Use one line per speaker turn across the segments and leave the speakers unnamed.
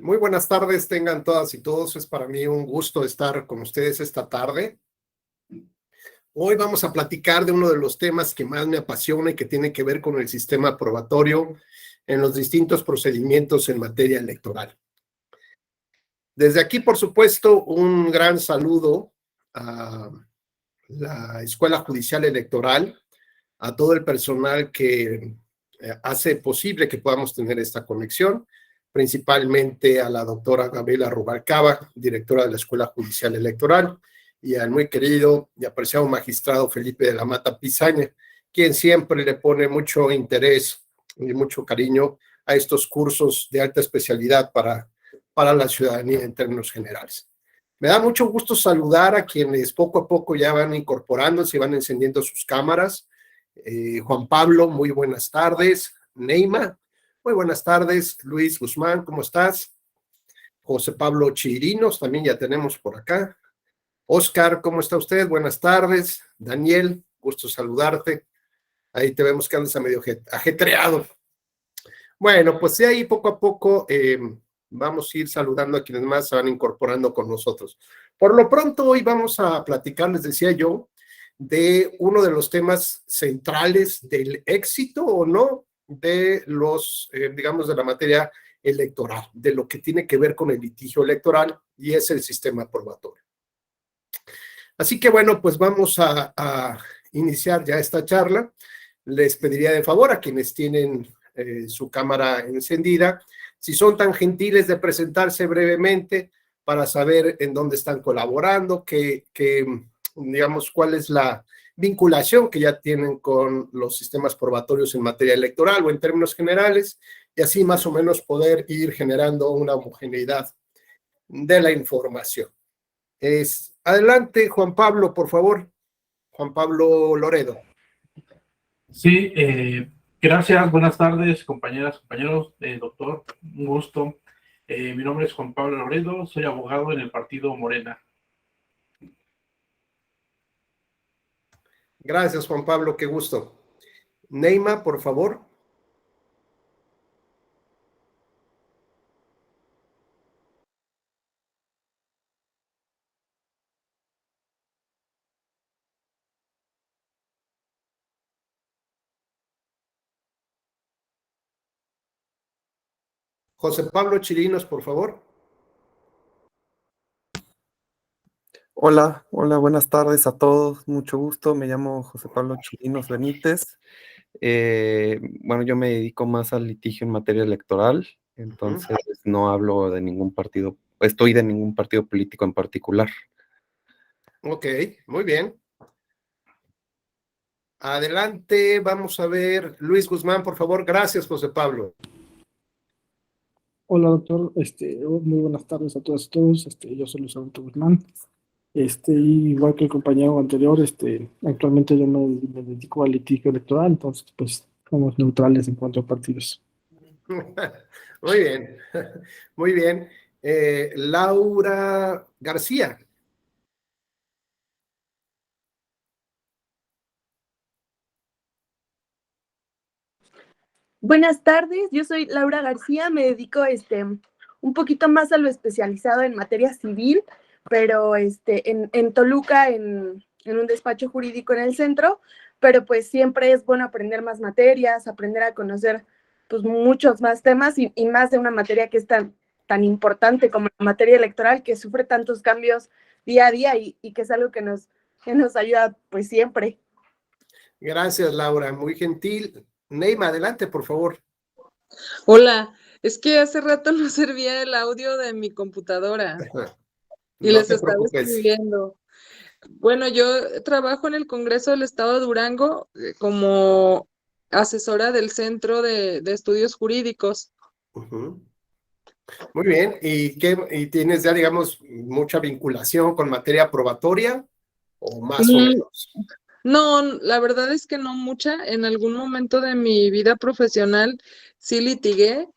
Muy buenas tardes, tengan todas y todos. Es para mí un gusto estar con ustedes esta tarde. Hoy vamos a platicar de uno de los temas que más me apasiona y que tiene que ver con el sistema probatorio en los distintos procedimientos en materia electoral. Desde aquí, por supuesto, un gran saludo a la Escuela Judicial Electoral, a todo el personal que hace posible que podamos tener esta conexión, principalmente a la doctora Gabriela Rubalcaba, directora de la Escuela Judicial Electoral, y al muy querido y apreciado magistrado Felipe de la Mata Pizaña, quien siempre le pone mucho interés y mucho cariño a estos cursos de alta especialidad para la ciudadanía en términos generales. Me da mucho gusto saludar a quienes poco a poco ya van incorporándose y van encendiendo sus cámaras. Juan Pablo, muy buenas tardes. Neima, muy buenas tardes. Luis Guzmán, ¿cómo estás? José Pablo Chirinos, también ya tenemos por acá. Oscar, ¿cómo está usted? Buenas tardes. Daniel, gusto saludarte. Ahí te vemos que andas a medio ajetreado. Bueno, pues de ahí poco a poco vamos a ir saludando a quienes más se van incorporando con nosotros. Por lo pronto, hoy vamos a platicar, les decía yo, de uno de los temas centrales del éxito o no de los, digamos, de la materia electoral, de lo que tiene que ver con el litigio electoral y es el sistema probatorio. Así que bueno, pues vamos a iniciar ya esta charla. Les pediría de favor a quienes tienen su cámara encendida, si son tan gentiles de presentarse brevemente para saber en dónde están colaborando, digamos, cuál es la vinculación que ya tienen con los sistemas probatorios en materia electoral o en términos generales, y así más o menos poder ir generando una homogeneidad de la información. Adelante, Juan Pablo, por favor. Juan Pablo Loredo.
Sí, gracias, buenas tardes, compañeras, compañeros, doctor, un gusto. Mi nombre es Juan Pablo Loredo, soy abogado en el partido Morena.
Gracias, Juan Pablo, qué gusto. Neima, por favor. José Pablo Chirinos, por favor.
Hola, buenas tardes a todos, mucho gusto, me llamo José Pablo Chirinos Benítez. Bueno, yo me dedico más al litigio en materia electoral, entonces no hablo de ningún partido, estoy de ningún partido político en particular.
Ok, muy bien. Adelante, vamos a ver, Luis Guzmán, por favor. Gracias, José Pablo.
Hola, doctor. Muy buenas tardes a todas y todos. Yo soy Luis Alberto Guzmán. Igual que el compañero anterior, actualmente yo me dedico al litigio electoral, entonces, pues, somos neutrales en cuanto a partidos.
Muy bien, muy bien. Laura García.
Buenas tardes, yo soy Laura García, me dedico un poquito más a lo especializado en materia civil, pero en Toluca, en un despacho jurídico en el centro, pero pues siempre es bueno aprender más materias, aprender a conocer pues muchos más temas y más de una materia que es tan importante como la materia electoral, que sufre tantos cambios día a día y que es algo que nos ayuda pues siempre.
Gracias, Laura, muy gentil. Neima, adelante, por favor.
Hola, es que hace rato no servía el audio de mi computadora y
No
les
te
estaba
preocupes.
escribiendo. Bueno, yo trabajo en el Congreso del Estado de Durango como asesora del Centro de Estudios Jurídicos.
Muy bien, ¿y tienes ya, digamos, mucha vinculación con materia probatoria o más o menos?
No, la verdad es que no mucha. En algún momento de mi vida profesional sí litigué,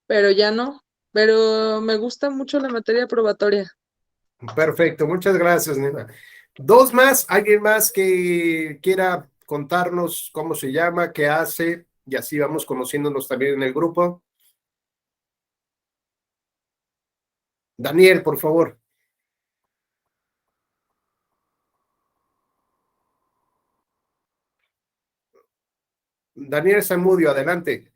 pero ya no. Pero me gusta mucho la materia probatoria.
Perfecto, muchas gracias, Nina. Dos más, alguien más que quiera contarnos cómo se llama, qué hace, y así vamos conociéndonos también en el grupo. Daniel, por favor. Daniel Zamudio, adelante.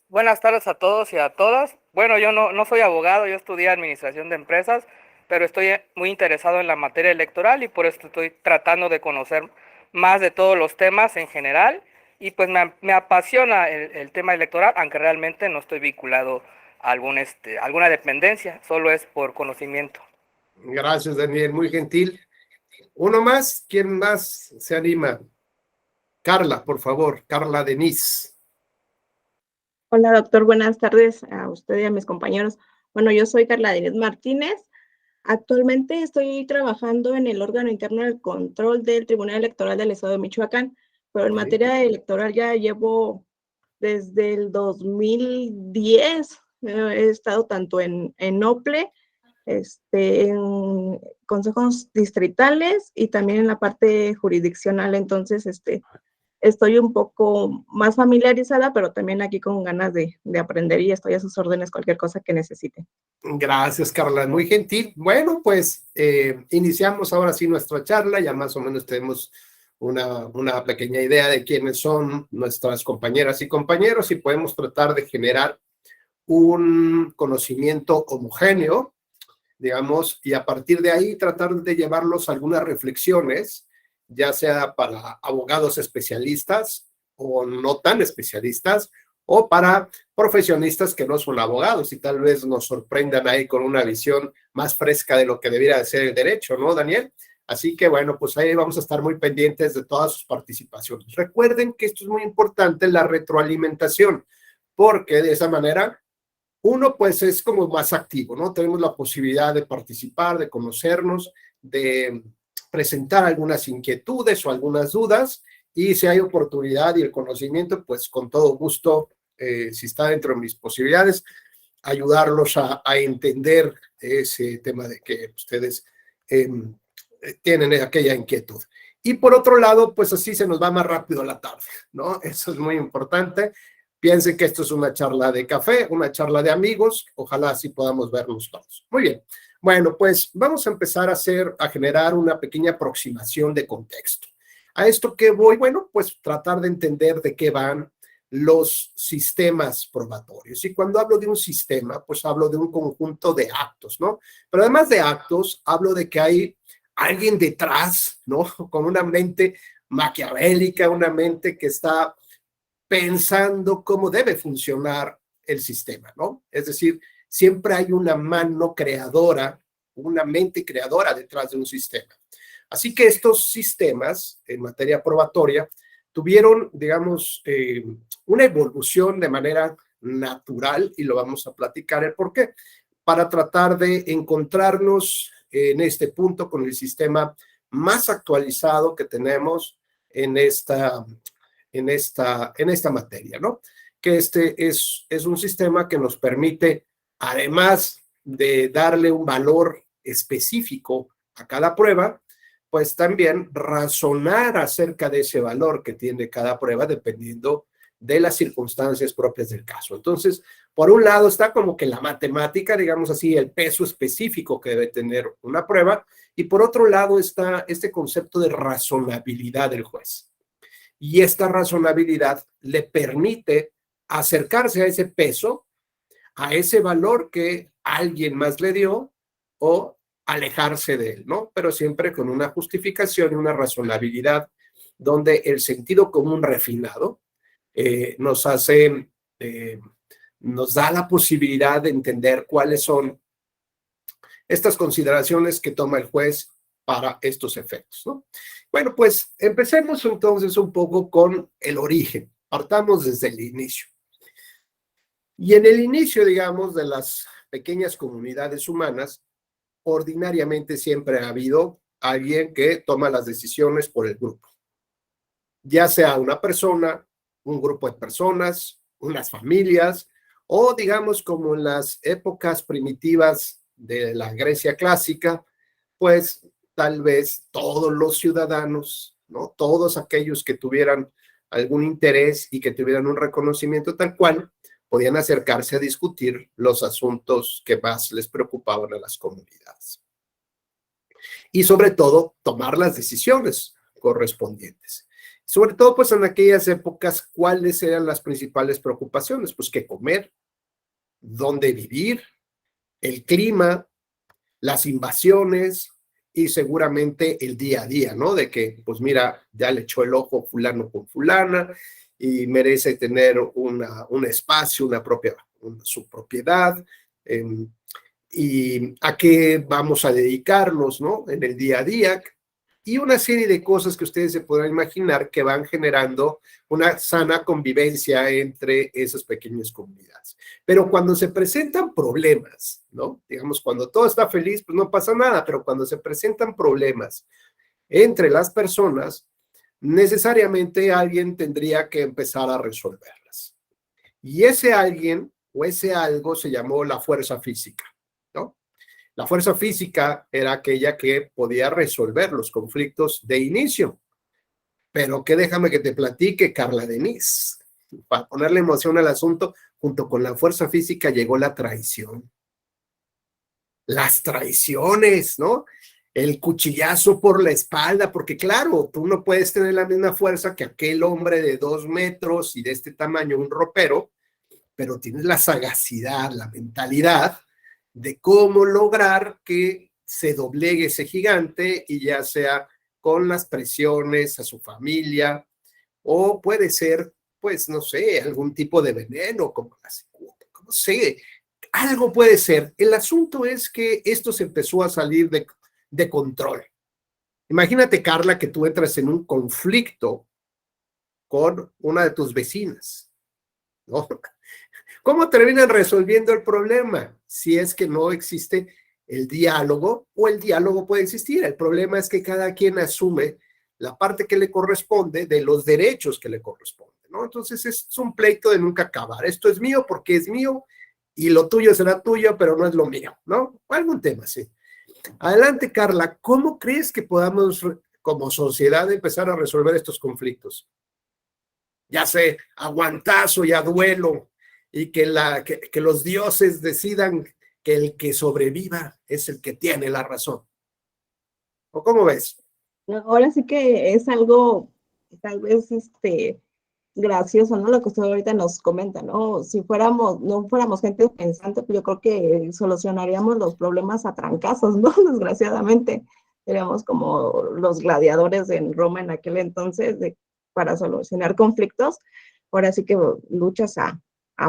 Buenas tardes a todos y a todas. Bueno, yo no soy abogado, yo estudié administración de empresas, pero estoy muy interesado en la materia electoral y por eso estoy tratando de conocer más de todos los temas en general. Y pues me apasiona el tema electoral, aunque realmente no estoy vinculado a alguna dependencia, solo es por conocimiento.
Gracias, Daniel, muy gentil. Uno más, ¿quién más se anima? Carla, por favor, Carla Denise.
Hola, doctor. Buenas tardes a usted y a mis compañeros. Bueno, yo soy Carla Denise Martínez. Actualmente estoy trabajando en el órgano interno del control del Tribunal Electoral del Estado de Michoacán, pero en materia electoral ya llevo desde el 2010. He estado tanto en OPLE, en consejos distritales y también en la parte jurisdiccional. Entonces, estoy un poco más familiarizada, pero también aquí con ganas de aprender y estoy a sus órdenes cualquier cosa que necesiten.
Gracias, Carla, muy gentil. Bueno, pues iniciamos ahora sí nuestra charla, ya más o menos tenemos una pequeña idea de quiénes son nuestras compañeras y compañeros y podemos tratar de generar un conocimiento homogéneo, digamos, y a partir de ahí tratar de llevarlos a algunas reflexiones, ya sea para abogados especialistas o no tan especialistas, o para profesionistas que no son abogados y tal vez nos sorprendan ahí con una visión más fresca de lo que debiera de ser el derecho, ¿no, Daniel? Así que bueno, pues ahí vamos a estar muy pendientes de todas sus participaciones. Recuerden que esto es muy importante, la retroalimentación, porque de esa manera uno pues es como más activo, ¿no? Tenemos la posibilidad de participar, de conocernos, de presentar algunas inquietudes o algunas dudas y si hay oportunidad y el conocimiento, pues con todo gusto, si está dentro de mis posibilidades, ayudarlos a entender ese tema de que ustedes tienen aquella inquietud. Y por otro lado, pues así se nos va más rápido la tarde, ¿no? Eso es muy importante. Piensen que esto es una charla de café, una charla de amigos. Ojalá así podamos vernos todos. Muy bien. Bueno, pues vamos a empezar a generar una pequeña aproximación de contexto. ¿A esto qué voy? Bueno, pues tratar de entender de qué van los sistemas probatorios. Y cuando hablo de un sistema, pues hablo de un conjunto de actos, ¿no? Pero además de actos, hablo de que hay alguien detrás, ¿no? Con una mente maquiavélica, una mente que está pensando cómo debe funcionar el sistema, ¿no? Es decir, siempre hay una mano creadora, una mente creadora detrás de un sistema. Así que estos sistemas en materia probatoria tuvieron, digamos, una evolución de manera natural y lo vamos a platicar el por qué, para tratar de encontrarnos en este punto con el sistema más actualizado que tenemos en esta materia, ¿no? Que es un sistema que nos permite, además de darle un valor específico a cada prueba, pues también razonar acerca de ese valor que tiene cada prueba dependiendo de las circunstancias propias del caso. Entonces, por un lado está como que la matemática, digamos así, el peso específico que debe tener una prueba, y por otro lado está este concepto de razonabilidad del juez. Y esta razonabilidad le permite acercarse a ese peso, a ese valor que alguien más le dio o alejarse de él, ¿no? Pero siempre con una justificación y una razonabilidad donde el sentido común refinado nos da la posibilidad de entender cuáles son estas consideraciones que toma el juez para estos efectos, ¿no? Bueno, pues empecemos entonces un poco con el origen. Partamos desde el inicio. Y en el inicio, digamos, de las pequeñas comunidades humanas, ordinariamente siempre ha habido alguien que toma las decisiones por el grupo. Ya sea una persona, un grupo de personas, unas familias, o digamos como en las épocas primitivas de la Grecia clásica, pues tal vez todos los ciudadanos, ¿no? Todos aquellos que tuvieran algún interés y que tuvieran un reconocimiento tal cual, podían acercarse a discutir los asuntos que más les preocupaban a las comunidades. Y sobre todo, tomar las decisiones correspondientes. Sobre todo, pues en aquellas épocas, ¿cuáles eran las principales preocupaciones? Pues qué comer, dónde vivir, el clima, las invasiones y seguramente el día a día, ¿no? De que, pues mira, ya le echó el ojo fulano con fulana y merece tener un espacio, su propiedad, y a qué vamos a dedicarnos, ¿no? En el día a día, y una serie de cosas que ustedes se podrán imaginar que van generando una sana convivencia entre esas pequeñas comunidades. Pero cuando se presentan problemas, ¿no? Digamos, cuando todo está feliz, pues no pasa nada, pero cuando se presentan problemas entre las personas, necesariamente alguien tendría que empezar a resolverlas. Y ese alguien o ese algo se llamó la fuerza física, ¿no? La fuerza física era aquella que podía resolver los conflictos de inicio. Pero que déjame que te platique, Carla Denise, para ponerle emoción al asunto, junto con la fuerza física llegó la traición. Las traiciones, ¿no? El cuchillazo por la espalda, porque claro, tú no puedes tener la misma fuerza que aquel hombre de 2 metros y de este tamaño, un ropero, pero tienes la sagacidad, la mentalidad de cómo lograr que se doblegue ese gigante y ya sea con las presiones a su familia o puede ser, pues, no sé, algún tipo de veneno como la cicuta, no sé, algo puede ser. El asunto es que esto se empezó a salir de control. Imagínate, Carla, que tú entras en un conflicto con una de tus vecinas, ¿no? ¿Cómo terminan resolviendo el problema? Si es que no existe el diálogo o el diálogo puede existir. El problema es que cada quien asume la parte que le corresponde de los derechos que le corresponden, ¿no? Entonces es un pleito de nunca acabar. Esto es mío porque es mío y lo tuyo será tuyo, pero no es lo mío, ¿no? O algún tema así. Adelante, Carla. ¿Cómo crees que podamos como sociedad empezar a resolver estos conflictos? Ya sé, aguantazo y a duelo, y que los dioses decidan que el que sobreviva es el que tiene la razón. ¿O cómo ves?
Ahora sí que es algo, tal vez, gracioso, ¿no? Lo que usted ahorita nos comenta, ¿no? Si no fuéramos gente pensante, pues yo creo que solucionaríamos los problemas a trancazos, ¿no? Desgraciadamente, seríamos como los gladiadores en Roma en aquel entonces, para solucionar conflictos. Ahora sí que luchas a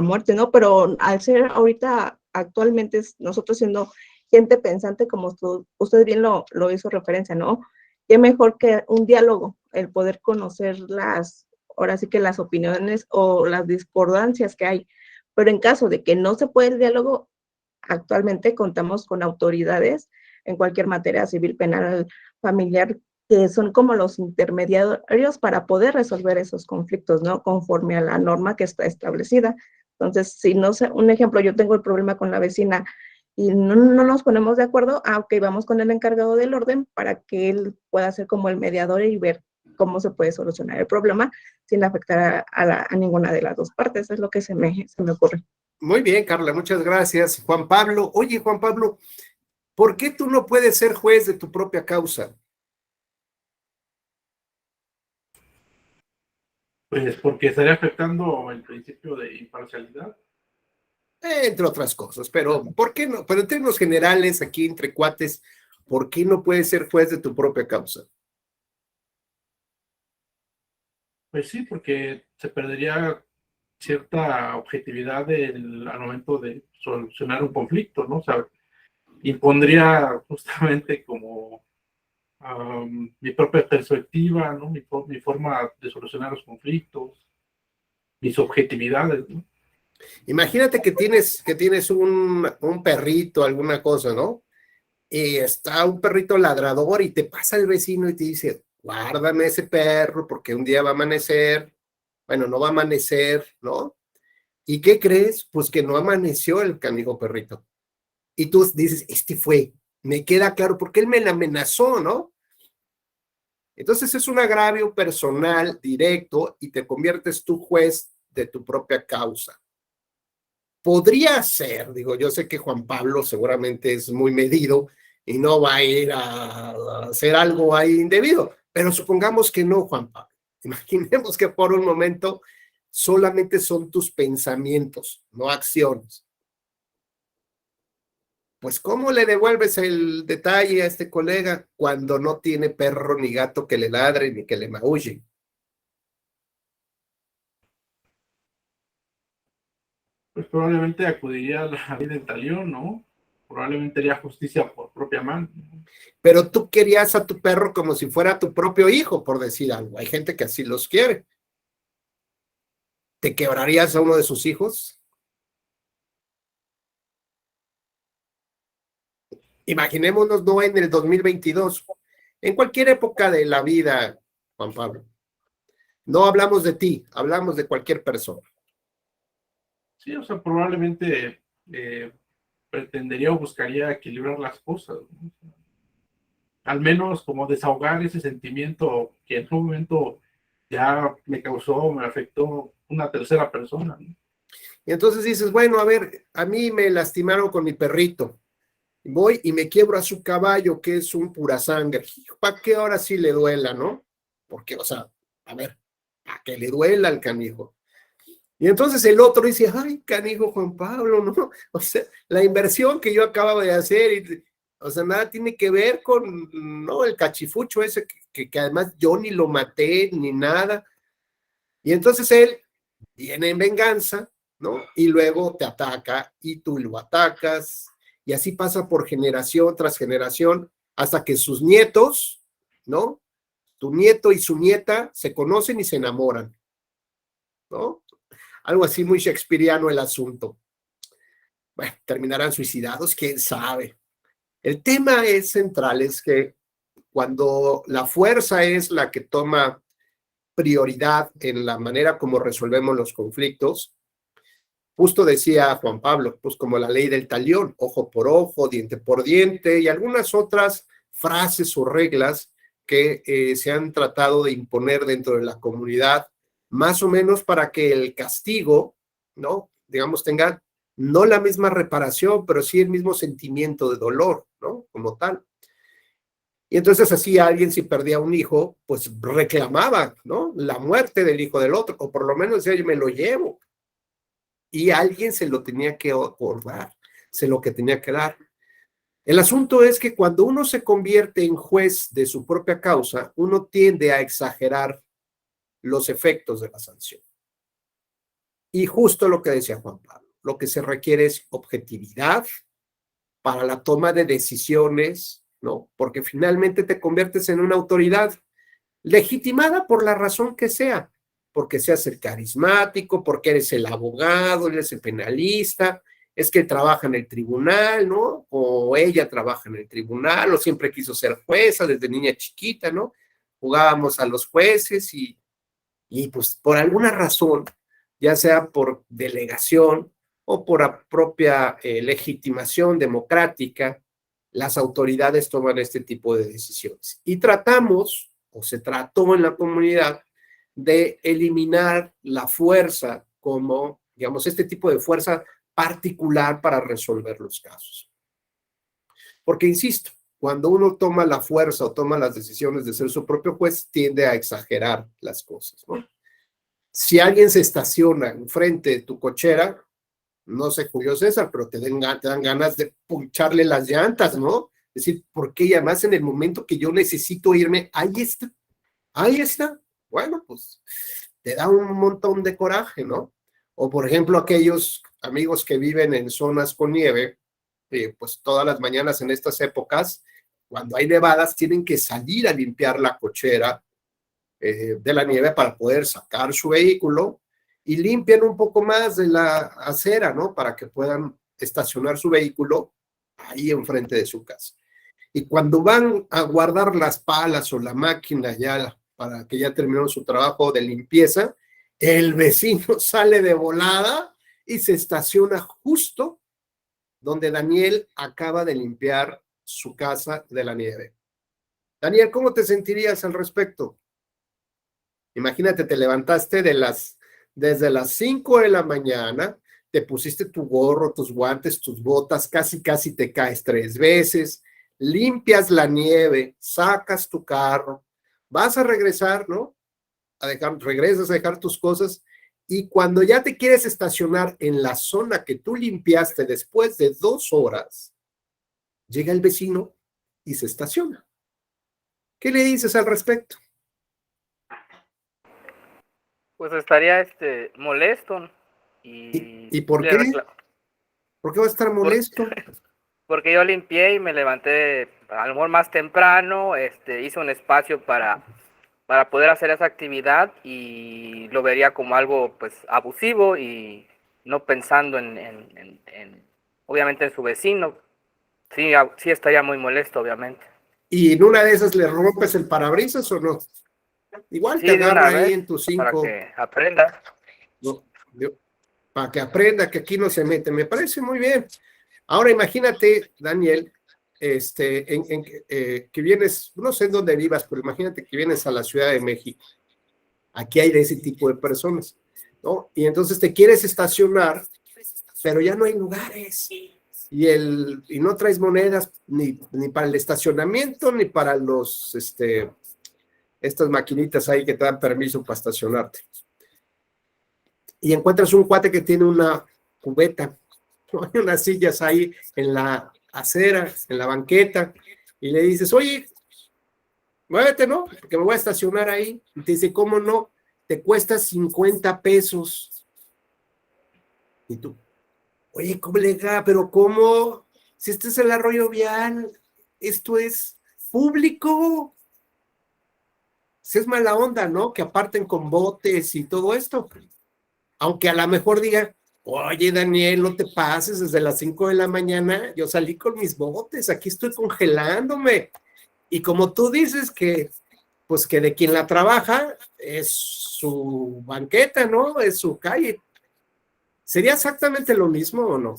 muerte, ¿no? Pero al ser ahorita, actualmente, nosotros siendo gente pensante, como usted bien lo hizo referencia, ¿no? Qué mejor que un diálogo, el poder conocer ahora sí que las opiniones o las discordancias que hay. Pero en caso de que no se pueda el diálogo, actualmente contamos con autoridades en cualquier materia civil, penal, familiar, que son como los intermediarios para poder resolver esos conflictos, ¿no? Conforme a la norma que está establecida. Entonces, si no sé, un ejemplo, yo tengo el problema con la vecina y no nos ponemos de acuerdo, ok, vamos con el encargado del orden para que él pueda ser como el mediador y ver cómo se puede solucionar el problema sin afectar a ninguna de las dos partes. Es lo que se me ocurre.
Muy bien, Carla, muchas gracias. Juan Pablo, oye, Juan Pablo, ¿por qué tú no puedes ser juez de tu propia causa?
Pues porque estaría afectando el principio de imparcialidad.
Entre otras cosas, pero ¿por qué no? Pero en términos generales, aquí entre cuates, ¿por qué no puedes ser juez de tu propia causa?
Pues sí, porque se perdería cierta objetividad al momento de solucionar un conflicto, ¿no? O sea, impondría justamente como mi propia perspectiva, ¿no? Mi forma de solucionar los conflictos, mis objetividades, ¿no?
Imagínate que tienes un perrito, alguna cosa, ¿no? Y está un perrito ladrador y te pasa el vecino y te dice, guárdame ese perro porque un día va a amanecer. Bueno, no va a amanecer, ¿no? ¿Y qué crees? Pues que no amaneció el canijo perrito. Y tú dices, me queda claro, porque él me la amenazó, ¿no? Entonces es un agravio personal directo y te conviertes tú juez de tu propia causa. podría ser, digo, yo sé que Juan Pablo seguramente es muy medido y no va a ir a hacer algo ahí indebido, pero supongamos que no, Juan Pablo. Imaginemos que por un momento solamente son tus pensamientos, no acciones. Pues, ¿cómo le devuelves el detalle a este colega cuando no tiene perro ni gato que le ladre ni que le maulle?
Pues probablemente acudiría a la ley del talión, ¿no? Probablemente haría justicia por propia mano, ¿no?
Pero tú querías a tu perro como si fuera tu propio hijo, por decir algo. Hay gente que así los quiere. ¿Te quebrarías a uno de sus hijos? Imaginémonos no en el 2022, en cualquier época de la vida, Juan Pablo. No hablamos de ti, hablamos de cualquier persona.
Sí, o sea, probablemente pretendería o buscaría equilibrar las cosas, ¿no? Al menos como desahogar ese sentimiento que en un momento ya me causó, me afectó una tercera persona, ¿no?
Y entonces dices, bueno, a ver, a mí me lastimaron con mi perrito. Voy y me quiebro a su caballo, que es un pura sangre. ¿Para qué ahora sí le duela, no? Porque, o sea, a ver, para que le duela al canijo. Y entonces el otro dice, ay, canijo Juan Pablo, ¿no? O sea, la inversión que yo acabo de hacer, o sea, nada tiene que ver con, no, el cachifucho ese que además yo ni lo maté ni nada. Y entonces él viene en venganza, ¿no? Y luego te ataca y tú lo atacas. Y así pasa por generación tras generación hasta que sus nietos, ¿no? Tu nieto y su nieta se conocen y se enamoran, ¿no? Algo así muy shakespeariano el asunto. Bueno, terminarán suicidados, quién sabe. El tema es central, es que cuando la fuerza es la que toma prioridad en la manera como resolvemos los conflictos, justo decía Juan Pablo, pues como la ley del talión, ojo por ojo, diente por diente y algunas otras frases o reglas que se han tratado de imponer dentro de la comunidad, más o menos para que el castigo, ¿no? Digamos, tenga no la misma reparación, pero sí el mismo sentimiento de dolor, ¿no? Como tal. Y entonces así alguien si perdía un hijo, pues reclamaba, ¿no? La muerte del hijo del otro, o por lo menos decía, yo me lo llevo. Y alguien se lo tenía que acordar, se lo que tenía que dar. El asunto es que cuando uno se convierte en juez de su propia causa, uno tiende a exagerar los efectos de la sanción. Y justo lo que decía Juan Pablo, lo que se requiere es objetividad para la toma de decisiones, ¿no? Porque finalmente te conviertes en una autoridad legitimada por la razón que sea, porque seas el carismático, porque eres el abogado, eres el penalista, es que trabaja en el tribunal, ¿no? O ella trabaja en el tribunal, o siempre quiso ser jueza desde niña chiquita, ¿no? Jugábamos a los jueces y pues por alguna razón, ya sea por delegación o por propia legitimación democrática, las autoridades toman este tipo de decisiones. Y tratamos, o se trató en la comunidad, de eliminar la fuerza como, digamos, este tipo de fuerza particular para resolver los casos. Porque, insisto, cuando uno toma la fuerza o toma las decisiones de ser su propio juez, tiende a exagerar las cosas, ¿no? Si alguien se estaciona enfrente de tu cochera, no sé, Julio César, pero te dan ganas de puncharle las llantas, ¿no? Es decir, ¿por qué? Y además en el momento que yo necesito irme, ahí está, ahí está. Bueno, pues te da un montón de coraje, ¿no? O por ejemplo, aquellos amigos que viven en zonas con nieve, pues todas las mañanas en estas épocas, cuando hay nevadas, tienen que salir a limpiar la cochera de la nieve para poder sacar su vehículo y limpian un poco más de la acera, ¿no? Para que puedan estacionar su vehículo ahí enfrente de su casa. Y cuando van a guardar las palas o la máquina ya para que ya terminaron su trabajo de limpieza, el vecino sale de volada y se estaciona justo donde Daniel acaba de limpiar su casa de la nieve. Daniel, ¿cómo te sentirías al respecto? Imagínate, te levantaste desde las 5 de la mañana, te pusiste tu gorro, tus guantes, tus botas, casi te caes 3 veces, limpias la nieve, sacas tu carro, vas a regresar, ¿no? Regresas a dejar tus cosas y cuando ya te quieres estacionar en la zona que tú limpiaste después de 2 horas, llega el vecino y se estaciona. ¿Qué le dices al respecto?
Pues estaría molesto
¿Y por
le
qué?
reclamo.
¿Por qué va a estar molesto?
Porque yo limpié y me levanté a lo mejor más temprano, hice un espacio para poder hacer esa actividad y lo vería como algo pues abusivo y no pensando obviamente en su vecino. Sí, sí estaría muy molesto, obviamente.
¿Y en una de esas le rompes el parabrisas o no? Igual te
Sí, de una
agarra ahí
vez,
en tus
para
5.
que aprenda.
No, para que aprenda que aquí no se mete. Me parece muy bien. Ahora imagínate, Daniel, que vienes, no sé en dónde vivas, pero imagínate que vienes a la Ciudad de México. Aquí hay de ese tipo de personas, ¿no? Y entonces te quieres estacionar, pero ya no hay lugares. Y no traes monedas ni para el estacionamiento, ni para estas maquinitas ahí que te dan permiso para estacionarte. Y encuentras un cuate que tiene una cubeta, ¿no? Hay unas sillas ahí en la acera, en la banqueta, y le dices, oye, muévete, ¿no? Porque me voy a estacionar ahí. Y te dice, ¿cómo no? Te cuesta 50 pesos. Y tú, oye, colega, pero ¿cómo? Si este es el arroyo vial, esto es público. Si es mala onda, ¿no? Que aparten con botes y todo esto. Aunque a lo mejor digan, oye, Daniel, no te pases, desde las 5 de la mañana yo salí con mis botes, aquí estoy congelándome. Y como tú dices que, pues que de quien la trabaja es su banqueta, ¿no? Es su calle. ¿Sería exactamente lo mismo o no?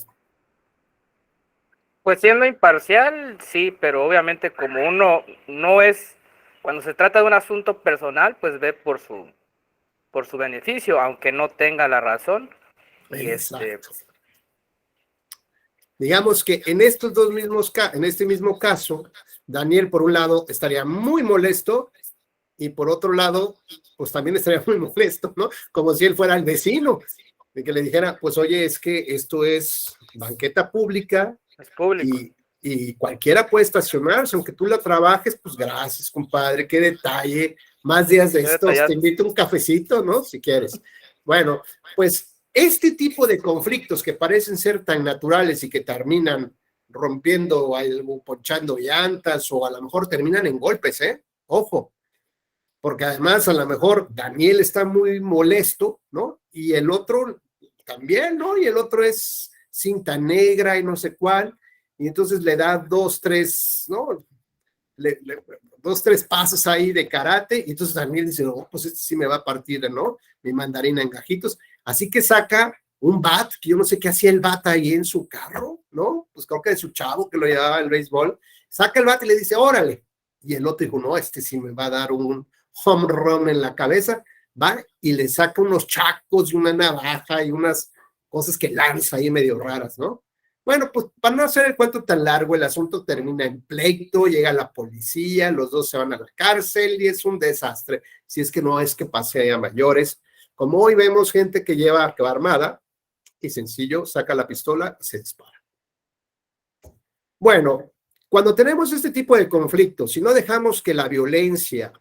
Pues siendo imparcial, sí, pero obviamente como uno no es, cuando se trata de un asunto personal, pues ve por su beneficio, aunque no tenga la razón. Y
Exacto. Digamos que en este mismo caso, Daniel, por un lado, estaría muy molesto y por otro lado, pues también estaría muy molesto, ¿no? Como si él fuera el vecino, de que le dijera, pues oye, es que esto es banqueta pública
es público.
y cualquiera puede estacionarse, aunque tú la trabajes, pues gracias, compadre, qué detalle, más días de estos, te invito a un cafecito, ¿no? Si quieres. Bueno, pues este tipo de conflictos que parecen ser tan naturales y que terminan rompiendo algo, ponchando llantas o a lo mejor terminan en golpes, ¿eh? Ojo, porque además a lo mejor Daniel está muy molesto, ¿no? Y el otro también, ¿no? Y el otro es cinta negra y no sé cuál, y entonces le da 2, 3, ¿no? 2, 3 pasos ahí de karate, y entonces Daniel dice, no, pues este sí me va a partir, ¿no? Mi mandarina en gajitos. Así que saca un bat, que yo no sé qué hacía el bat ahí en su carro, ¿no? Pues creo que de su chavo que lo llevaba al béisbol. Saca el bat y le dice, órale. Y el otro dijo, no, este sí me va a dar un home run en la cabeza. Va y le saca unos chacos y una navaja y unas cosas que lanza ahí medio raras, ¿no? Bueno, pues para no hacer el cuento tan largo, el asunto termina en pleito, llega la policía, los dos se van a la cárcel y es un desastre, si es que no es que pase a mayores. Como hoy vemos gente que va armada y sencillo, saca la pistola y se dispara. Bueno, cuando tenemos este tipo de conflictos, si no dejamos que la violencia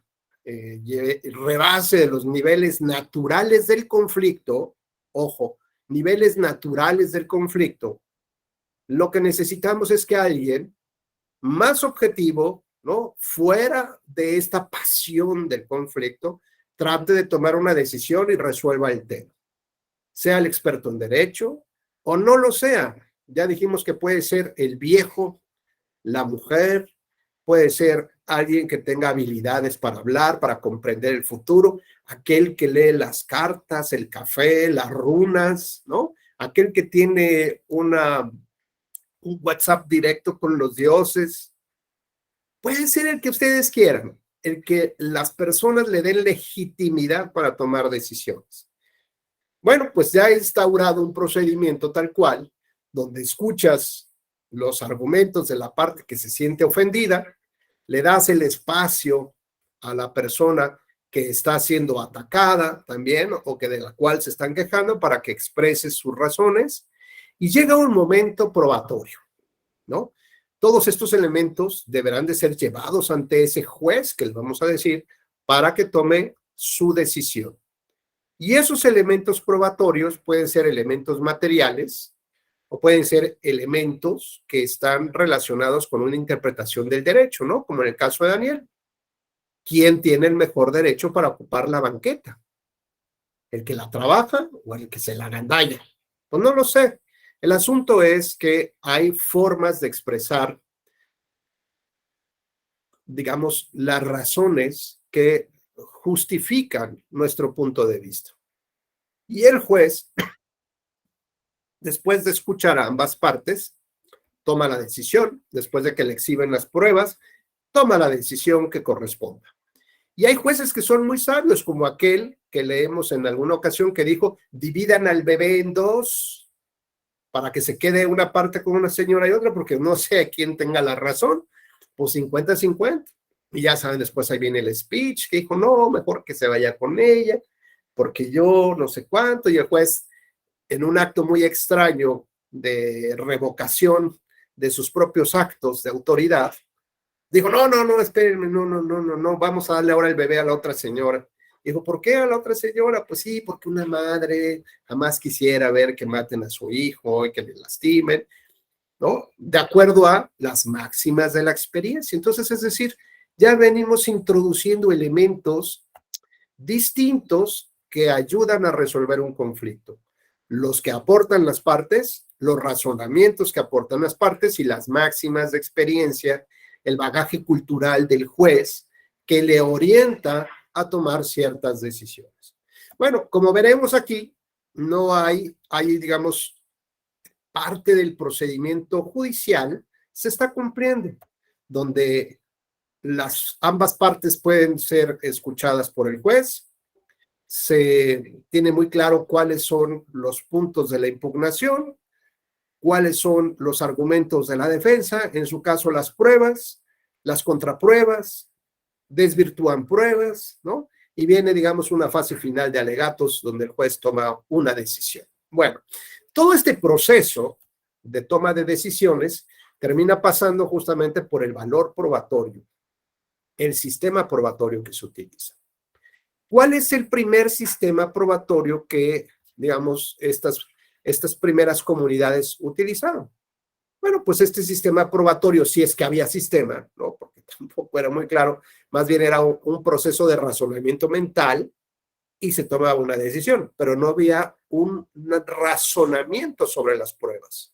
rebase de los niveles naturales del conflicto, ojo, niveles naturales del conflicto, lo que necesitamos es que alguien más objetivo, ¿no? Fuera de esta pasión del conflicto, trate de tomar una decisión y resuelva el tema. Sea el experto en derecho o no lo sea. Ya dijimos que puede ser el viejo, la mujer, puede ser alguien que tenga habilidades para hablar, para comprender el futuro, aquel que lee las cartas, el café, las runas, ¿no? Aquel que tiene un WhatsApp directo con los dioses. Puede ser el que ustedes quieran, el que las personas le den legitimidad para tomar decisiones. Bueno, pues ya he instaurado un procedimiento tal cual, donde escuchas los argumentos de la parte que se siente ofendida, le das el espacio a la persona que está siendo atacada también o que de la cual se están quejando para que exprese sus razones y llega un momento probatorio, ¿no? Todos estos elementos deberán de ser llevados ante ese juez, que les vamos a decir, para que tome su decisión. Y esos elementos probatorios pueden ser elementos materiales o pueden ser elementos que están relacionados con una interpretación del derecho, ¿no? Como en el caso de Daniel. ¿Quién tiene el mejor derecho para ocupar la banqueta? ¿El que la trabaja o el que se la agandalla? Pues no lo sé. El asunto es que hay formas de expresar, digamos, las razones que justifican nuestro punto de vista. Y el juez, después de escuchar a ambas partes, toma la decisión, después de que le exhiben las pruebas, toma la decisión que corresponda. Y hay jueces que son muy sabios, como aquel que leemos en alguna ocasión que dijo, dividan al bebé en dos para que se quede una parte con una señora y otra, porque no sé quién tenga la razón, pues 50-50. Y ya saben, después ahí viene el speech, que dijo, no, mejor que se vaya con ella, porque yo no sé cuánto, y el juez, en un acto muy extraño de revocación de sus propios actos de autoridad, dijo, no, espérenme, no, vamos a darle ahora el bebé a la otra señora. Dijo, ¿por qué a la otra señora? Pues sí, porque una madre jamás quisiera ver que maten a su hijo y que le lastimen, ¿no? De acuerdo a las máximas de la experiencia. Entonces, es decir, ya venimos introduciendo elementos distintos que ayudan a resolver un conflicto. Los que aportan las partes, los razonamientos que aportan las partes y las máximas de experiencia, el bagaje cultural del juez que le orienta a tomar ciertas decisiones. Bueno, como veremos aquí, no hay, digamos, parte del procedimiento judicial se está cumpliendo, donde ambas partes pueden ser escuchadas por el juez, se tiene muy claro cuáles son los puntos de la impugnación, cuáles son los argumentos de la defensa, en su caso las pruebas, las contrapruebas, desvirtúan pruebas, ¿no? Y viene, digamos, una fase final de alegatos donde el juez toma una decisión. Bueno, todo este proceso de toma de decisiones termina pasando justamente por el valor probatorio, el sistema probatorio que se utiliza. ¿Cuál es el primer sistema probatorio que, digamos, estas primeras comunidades utilizaron? Bueno, pues este sistema probatorio, si es que había sistema, ¿no? Porque tampoco era muy claro, más bien era un proceso de razonamiento mental y se tomaba una decisión, pero no había un razonamiento sobre las pruebas.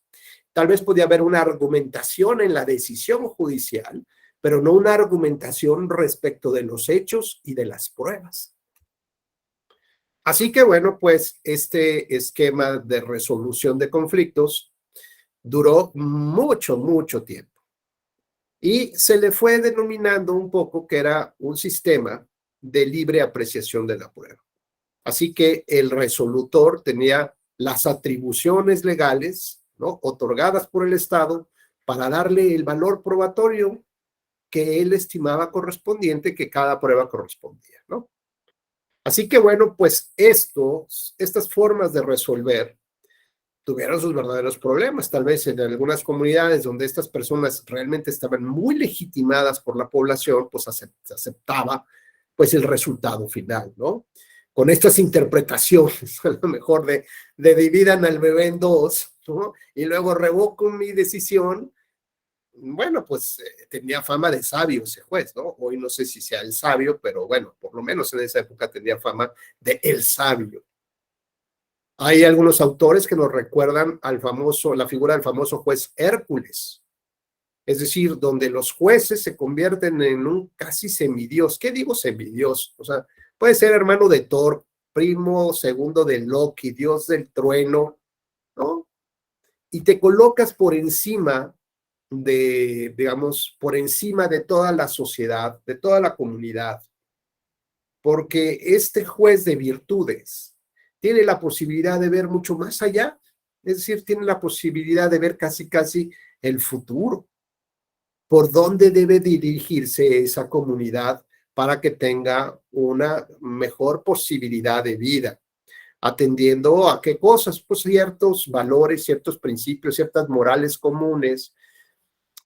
Tal vez podía haber una argumentación en la decisión judicial, pero no una argumentación respecto de los hechos y de las pruebas. Así que bueno, pues este esquema de resolución de conflictos duró mucho tiempo y se le fue denominando un poco que era un sistema de libre apreciación de la prueba. Así que el resolutor tenía las atribuciones legales, ¿no?, otorgadas por el Estado para darle el valor probatorio que él estimaba correspondiente, que cada prueba correspondía, ¿no? Así que bueno, pues estas formas de resolver tuvieron sus verdaderos problemas, tal vez en algunas comunidades donde estas personas realmente estaban muy legitimadas por la población, pues se aceptaba pues el resultado final, ¿no? Con estas interpretaciones, a lo mejor de dividan al bebé en dos, ¿no? Y luego revoco mi decisión. Bueno, pues tenía fama de sabio ese juez, ¿no? Hoy no sé si sea el sabio, pero bueno, por lo menos en esa época tenía fama de el sabio. Hay algunos autores que nos recuerdan la figura del famoso juez Hércules, es decir, donde los jueces se convierten en un casi semidios. ¿Qué digo semidios? O sea, puede ser hermano de Thor, primo segundo de Loki, dios del trueno, ¿no? Y te colocas por encima digamos, por encima de toda la sociedad, de toda la comunidad, porque este juez de virtudes tiene la posibilidad de ver mucho más allá, es decir, tiene la posibilidad de ver casi el futuro, por dónde debe dirigirse esa comunidad para que tenga una mejor posibilidad de vida, atendiendo a qué cosas, pues ciertos valores, ciertos principios, ciertas morales comunes,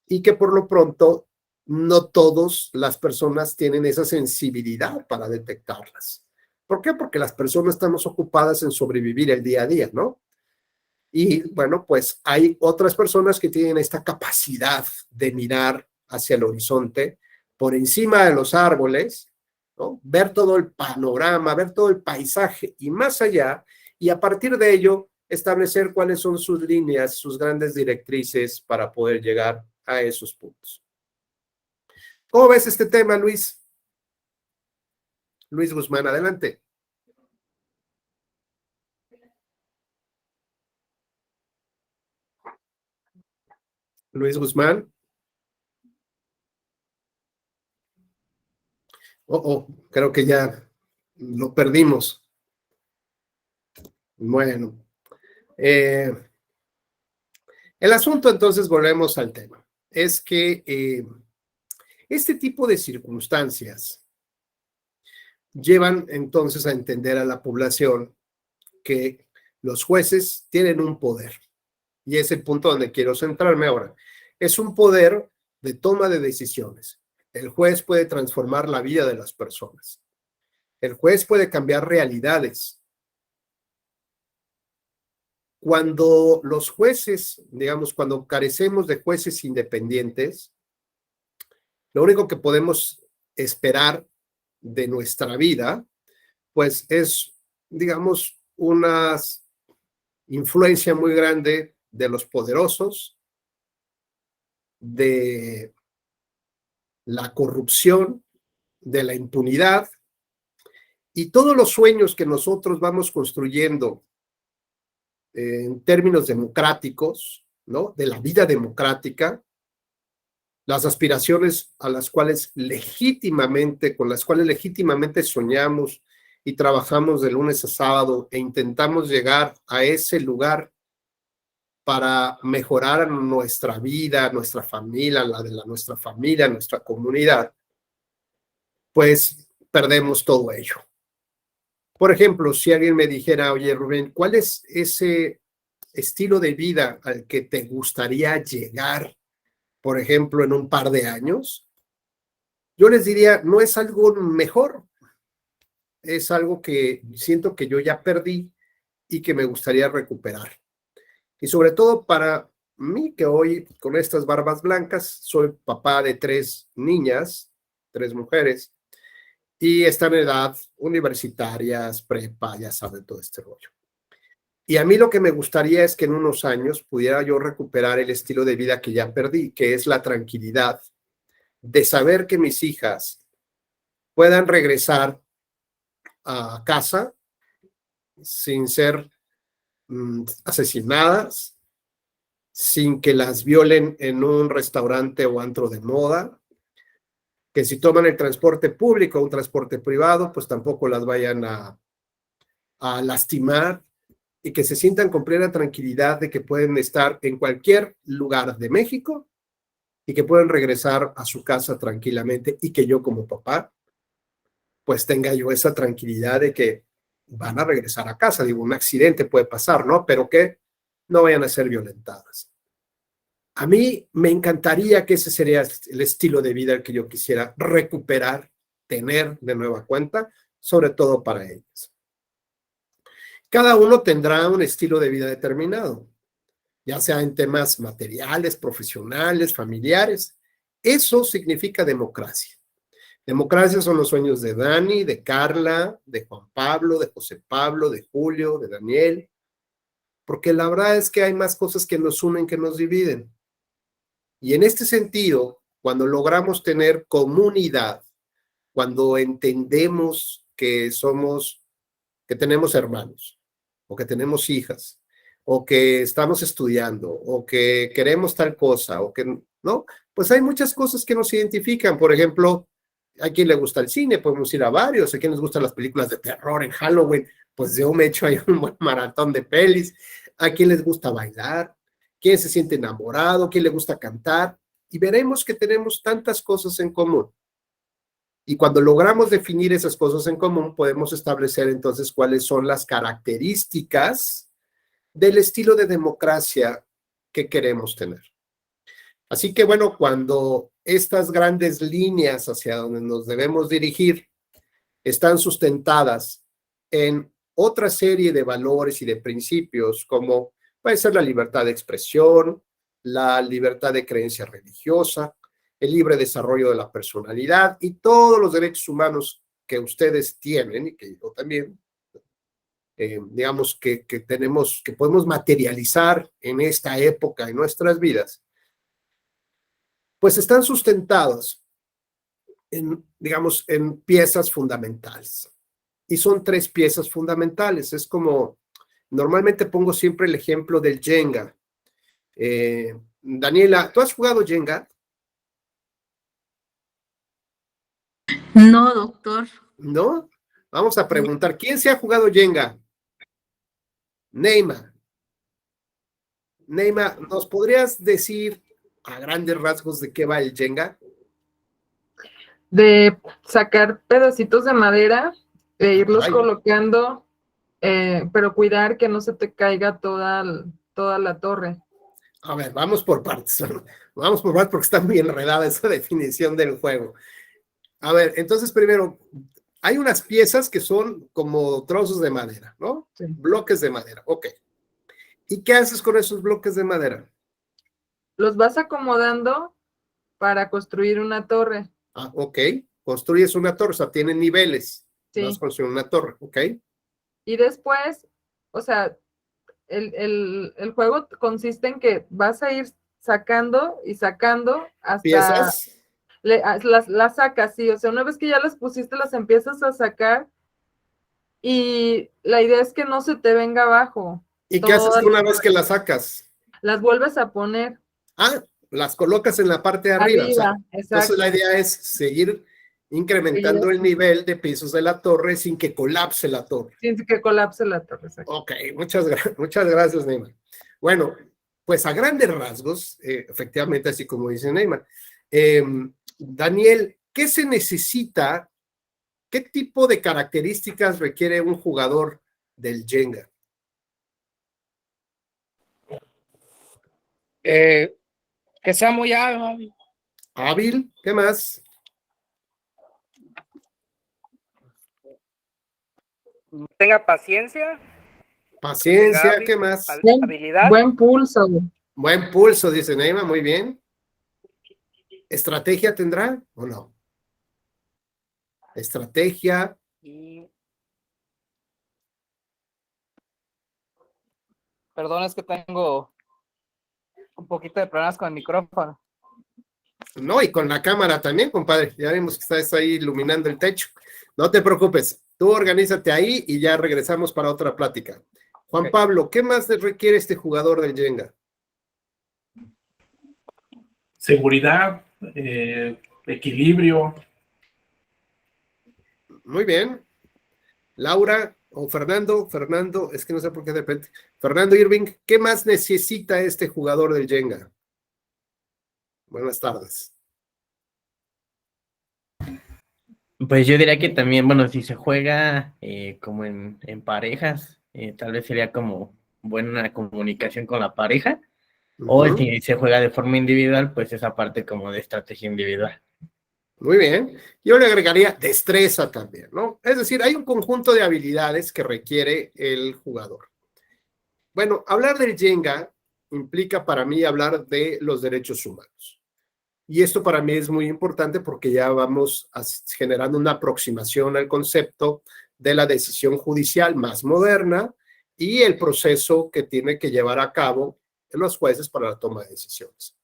y que por lo pronto no todas las personas tienen esa sensibilidad para detectarlas. ¿Por qué? Porque las personas estamos ocupadas en sobrevivir el día a día, ¿no? Y bueno, pues hay otras personas que tienen esta capacidad de mirar hacia el horizonte, por encima de los árboles, ¿no? Ver todo el panorama, ver todo el paisaje y más allá, y a partir de ello establecer cuáles son sus líneas, sus grandes directrices para poder llegar a esos puntos. ¿Cómo ves este tema, Luis? Luis Guzmán, adelante. Luis Guzmán. Creo que ya lo perdimos. Bueno, el asunto entonces, volvemos al tema, es que este tipo de circunstancias llevan entonces a entender a la población que los jueces tienen un poder, y es el punto donde quiero centrarme ahora. Es un poder de toma de decisiones. El juez puede transformar la vida de las personas. El juez puede cambiar realidades. Cuando los jueces, digamos, cuando carecemos de jueces independientes, lo único que podemos esperar de nuestra vida, pues es, digamos, una influencia muy grande de los poderosos, de la corrupción, de la impunidad, y todos los sueños que nosotros vamos construyendo en términos democráticos, ¿no? De la vida democrática, las aspiraciones a las cuales con las cuales legítimamente soñamos y trabajamos de lunes a sábado e intentamos llegar a ese lugar para mejorar nuestra vida, nuestra familia, la de nuestra familia, nuestra comunidad, pues perdemos todo ello. Por ejemplo, si alguien me dijera, oye, Rubén, ¿cuál es ese estilo de vida al que te gustaría llegar, por ejemplo, en un par de años? Yo les diría, no es algo mejor, es algo que siento que yo ya perdí y que me gustaría recuperar. Y sobre todo para mí, que hoy con estas barbas blancas soy papá de 3 niñas, 3 mujeres, y están en edad universitarias, prepa, ya saben, todo este rollo. Y a mí lo que me gustaría es que en unos años pudiera yo recuperar el estilo de vida que ya perdí, que es la tranquilidad de saber que mis hijas puedan regresar a casa sin ser asesinadas, sin que las violen en un restaurante o antro de moda, que si toman el transporte público o un transporte privado, pues tampoco las vayan a lastimar, y que se sientan con plena tranquilidad de que pueden estar en cualquier lugar de México y que pueden regresar a su casa tranquilamente, y que yo como papá pues tenga yo esa tranquilidad de que van a regresar a casa. Digo, un accidente puede pasar, ¿no? Pero que no vayan a ser violentadas. A mí me encantaría que ese sería el estilo de vida que yo quisiera recuperar, tener de nueva cuenta, sobre todo para ellas. Cada uno tendrá un estilo de vida determinado, ya sea en temas materiales, profesionales, familiares. Eso significa democracia. Democracia son los sueños de Dani, de Carla, de Juan Pablo, de José Pablo, de Julio, de Daniel, porque la verdad es que hay más cosas que nos unen que nos dividen. Y en este sentido, cuando logramos tener comunidad, cuando entendemos que tenemos hermanos, o que tenemos hijas, o que estamos estudiando, o que queremos tal cosa, o que no, pues hay muchas cosas que nos identifican. Por ejemplo, a quien le gusta el cine, podemos ir a varios. A quien les gustan las películas de terror en Halloween, pues yo me echo ahí un buen maratón de pelis. A quién les gusta bailar, quién se siente enamorado, quién le gusta cantar, y veremos que tenemos tantas cosas en común. Y cuando logramos definir esas cosas en común, podemos establecer entonces cuáles son las características del estilo de democracia que queremos tener. Así que bueno, cuando estas grandes líneas hacia donde nos debemos dirigir están sustentadas en otra serie de valores y de principios, como puede ser la libertad de expresión, la libertad de creencia religiosa, el libre desarrollo de la personalidad y todos los derechos humanos que ustedes tienen y que yo también, digamos que tenemos, que podemos materializar en esta época en nuestras vidas, pues están sustentados en, digamos, en piezas fundamentales. Y son 3 piezas fundamentales. Es como, normalmente pongo siempre el ejemplo del Jenga. Daniela, ¿tú has jugado Jenga?
No, doctor.
¿No? Vamos a preguntar, ¿quién se ha jugado Jenga? Neymar. Neymar, ¿nos podrías decir a grandes rasgos de qué va el Jenga?
De sacar pedacitos de madera e irlos
Ay.
colocando, pero cuidar que no se te caiga toda la torre.
A ver, vamos por partes. Vamos por partes porque está muy enredada esa definición del juego. A ver, entonces primero, hay unas piezas que son como trozos de madera, ¿no?
Sí.
Bloques de madera, ok. ¿Y qué haces con esos bloques de madera?
Los vas acomodando para construir una torre.
Ah, ok. Construyes una torre, o sea, tiene niveles.
Sí.
Vas a construir una torre, ok.
Y después, o sea, el juego consiste en que vas a ir sacando y sacando hasta...
¿Piezas?
Las sacas, sí, o sea, una vez que ya las pusiste, las empiezas a sacar y la idea es que no se te venga abajo.
¿Y qué haces una vez que las sacas?
Las vuelves a poner.
Ah, las colocas en la parte de arriba. O sea, entonces la idea es seguir incrementando el nivel de pisos de la torre sin que colapse la torre.
Sin que colapse la torre, exacto.
Ok, muchas gracias, Neymar. Bueno, pues a grandes rasgos, efectivamente, así como dice Neymar. Daniel, ¿qué se necesita? ¿Qué tipo de características requiere un jugador del Jenga?
Que sea muy hábil.
Hábil, ¿qué más?
Tenga paciencia.
Paciencia, ¿qué más?
Habilidad.
Buen pulso.
Buen pulso, dice Neymar, muy bien. ¿Estrategia tendrá o no? Estrategia.
Perdón, es que tengo un poquito de problemas con el micrófono.
No, y con la cámara también, compadre. Ya vimos que estás ahí iluminando el techo. No te preocupes, tú organízate ahí y ya regresamos para otra plática. Juan Pablo, ¿qué más requiere este jugador del Jenga?
Seguridad, equilibrio.
Muy bien. Laura o Fernando, es que no sé por qué de repente. Fernando Irving, ¿qué más necesita este jugador del Jenga? Buenas tardes.
Pues yo diría que también, bueno, si se juega como en parejas, tal vez sería como buena comunicación con la pareja, o si se juega de forma individual, pues esa parte como de estrategia individual.
Muy bien. Yo le agregaría destreza también, ¿no? Es decir, hay un conjunto de habilidades que requiere el jugador. Bueno, hablar del Jenga implica para mí hablar de los derechos humanos. Y esto para mí es muy importante porque ya vamos generando una aproximación al concepto de la decisión judicial más moderna y el proceso que tiene que llevar a cabo los jueces para la toma de decisiones,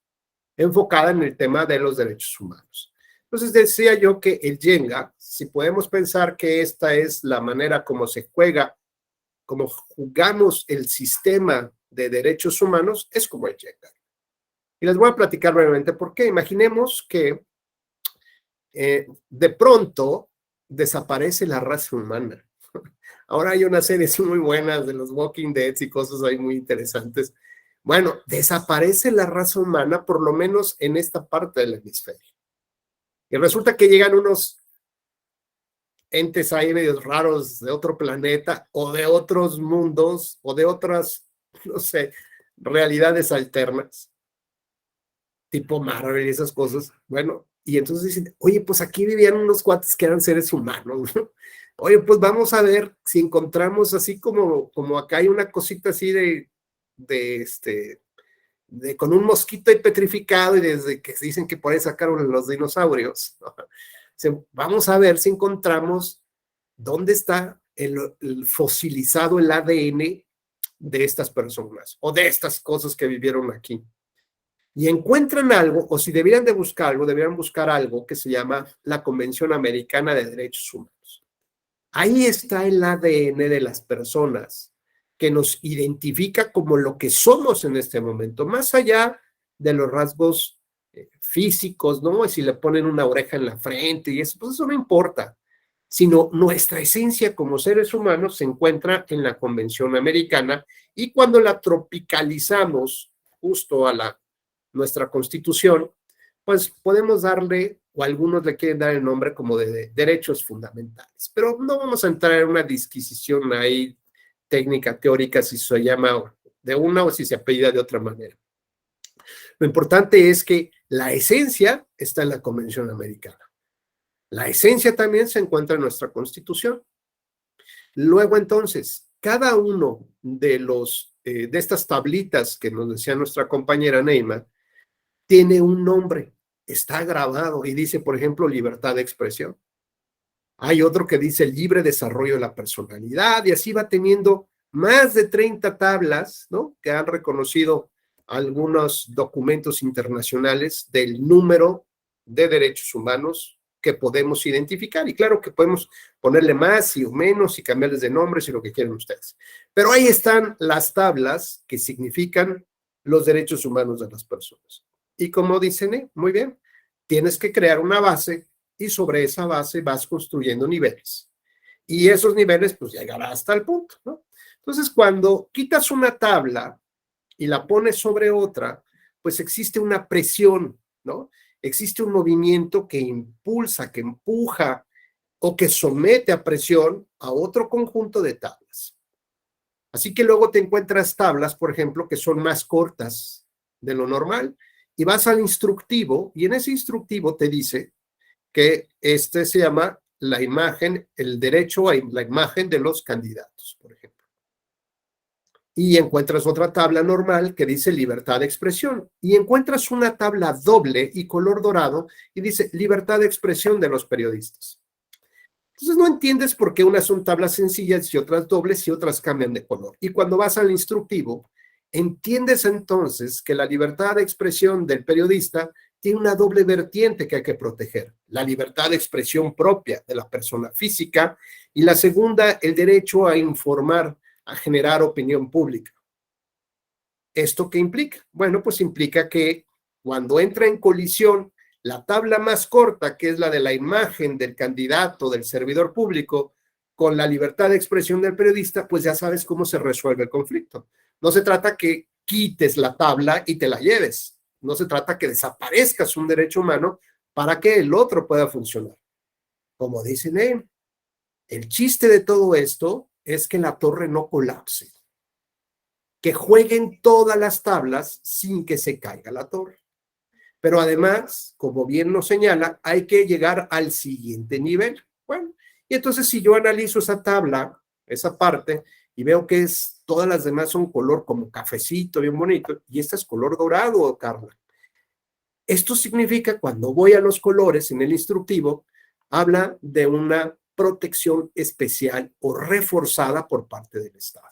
enfocada en el tema de los derechos humanos. Entonces decía yo que el Jenga, si podemos pensar que esta es la manera como se juega, como jugamos el sistema de derechos humanos, es como el Jenga. Y les voy a platicar brevemente por qué. Imaginemos que de pronto desaparece la raza humana. Ahora hay unas series muy buenas de los Walking Dead y cosas ahí muy interesantes. Bueno, desaparece la raza humana, por lo menos en esta parte del hemisferio. Y resulta que llegan unos entes ahí medios raros de otro planeta o de otros mundos o de otras, no sé, realidades alternas, tipo Marvel y esas cosas. Bueno, y entonces dicen, oye, pues aquí vivían unos cuates que eran seres humanos, ¿no? Oye, pues vamos a ver si encontramos así como acá hay una cosita así con un mosquito ahí petrificado y desde que se dicen que por ahí sacaron los dinosaurios, ¿no? Vamos a ver si encontramos dónde está el fosilizado, el ADN de estas personas o de estas cosas que vivieron aquí. Y encuentran algo, o si debieran de buscar algo, deberían buscar algo que se llama la Convención Americana de Derechos Humanos. Ahí está el ADN de las personas que nos identifica como lo que somos en este momento, más allá de los rasgos físicos, ¿no? Si le ponen una oreja en la frente y eso, pues eso no importa, sino nuestra esencia como seres humanos se encuentra en la Convención Americana y cuando la tropicalizamos justo a nuestra Constitución, pues podemos darle, o algunos le quieren dar el nombre como de derechos fundamentales, pero no vamos a entrar en una disquisición ahí técnica, teórica, si se llama de una o si se apellida de otra manera. Lo importante es que la esencia está en la Convención Americana. La esencia también se encuentra en nuestra Constitución. Luego, entonces, cada uno de estas tablitas que nos decía nuestra compañera Neima, tiene un nombre, está grabado y dice, por ejemplo, libertad de expresión. Hay otro que dice libre desarrollo de la personalidad y así va teniendo más de 30 tablas, ¿no? Que han reconocido algunos documentos internacionales del número de derechos humanos que podemos identificar. Y claro que podemos ponerle más y menos y cambiarles de nombre si lo que quieren ustedes. Pero ahí están las tablas que significan los derechos humanos de las personas. Y como dicen, muy bien, tienes que crear una base y sobre esa base vas construyendo niveles. Y esos niveles, pues, llegará hasta el punto, ¿no? Entonces, cuando quitas una tabla y la pones sobre otra, pues existe una presión, ¿no? Existe un movimiento que impulsa, que empuja o que somete a presión a otro conjunto de tablas. Así que luego te encuentras tablas, por ejemplo, que son más cortas de lo normal y vas al instructivo y en ese instructivo te dice que se llama la imagen, el derecho a la imagen de los candidatos, por ejemplo. Y encuentras otra tabla normal que dice libertad de expresión. Y encuentras una tabla doble y color dorado y dice libertad de expresión de los periodistas. Entonces no entiendes por qué unas son tablas sencillas y otras dobles y otras cambian de color. Y cuando vas al instructivo, entiendes entonces que la libertad de expresión del periodista tiene una doble vertiente que hay que proteger. La libertad de expresión propia de la persona física y la segunda, el derecho a informar, a generar opinión pública. ¿Esto qué implica? Bueno, pues implica que cuando entra en colisión la tabla más corta, que es la de la imagen del candidato, del servidor público, con la libertad de expresión del periodista, pues ya sabes cómo se resuelve el conflicto. No se trata que quites la tabla y te la lleves. No se trata que desaparezcas un derecho humano para que el otro pueda funcionar. Como dicen, el chiste de todo esto es que la torre no colapse, que jueguen todas las tablas sin que se caiga la torre. Pero además, como bien nos señala, hay que llegar al siguiente nivel. Bueno, y entonces si yo analizo esa tabla, esa parte, y veo que todas las demás son color como cafecito, bien bonito, y esta es color dorado, Carla. Esto significa, cuando voy a los colores en el instructivo, habla de una protección especial o reforzada por parte del Estado.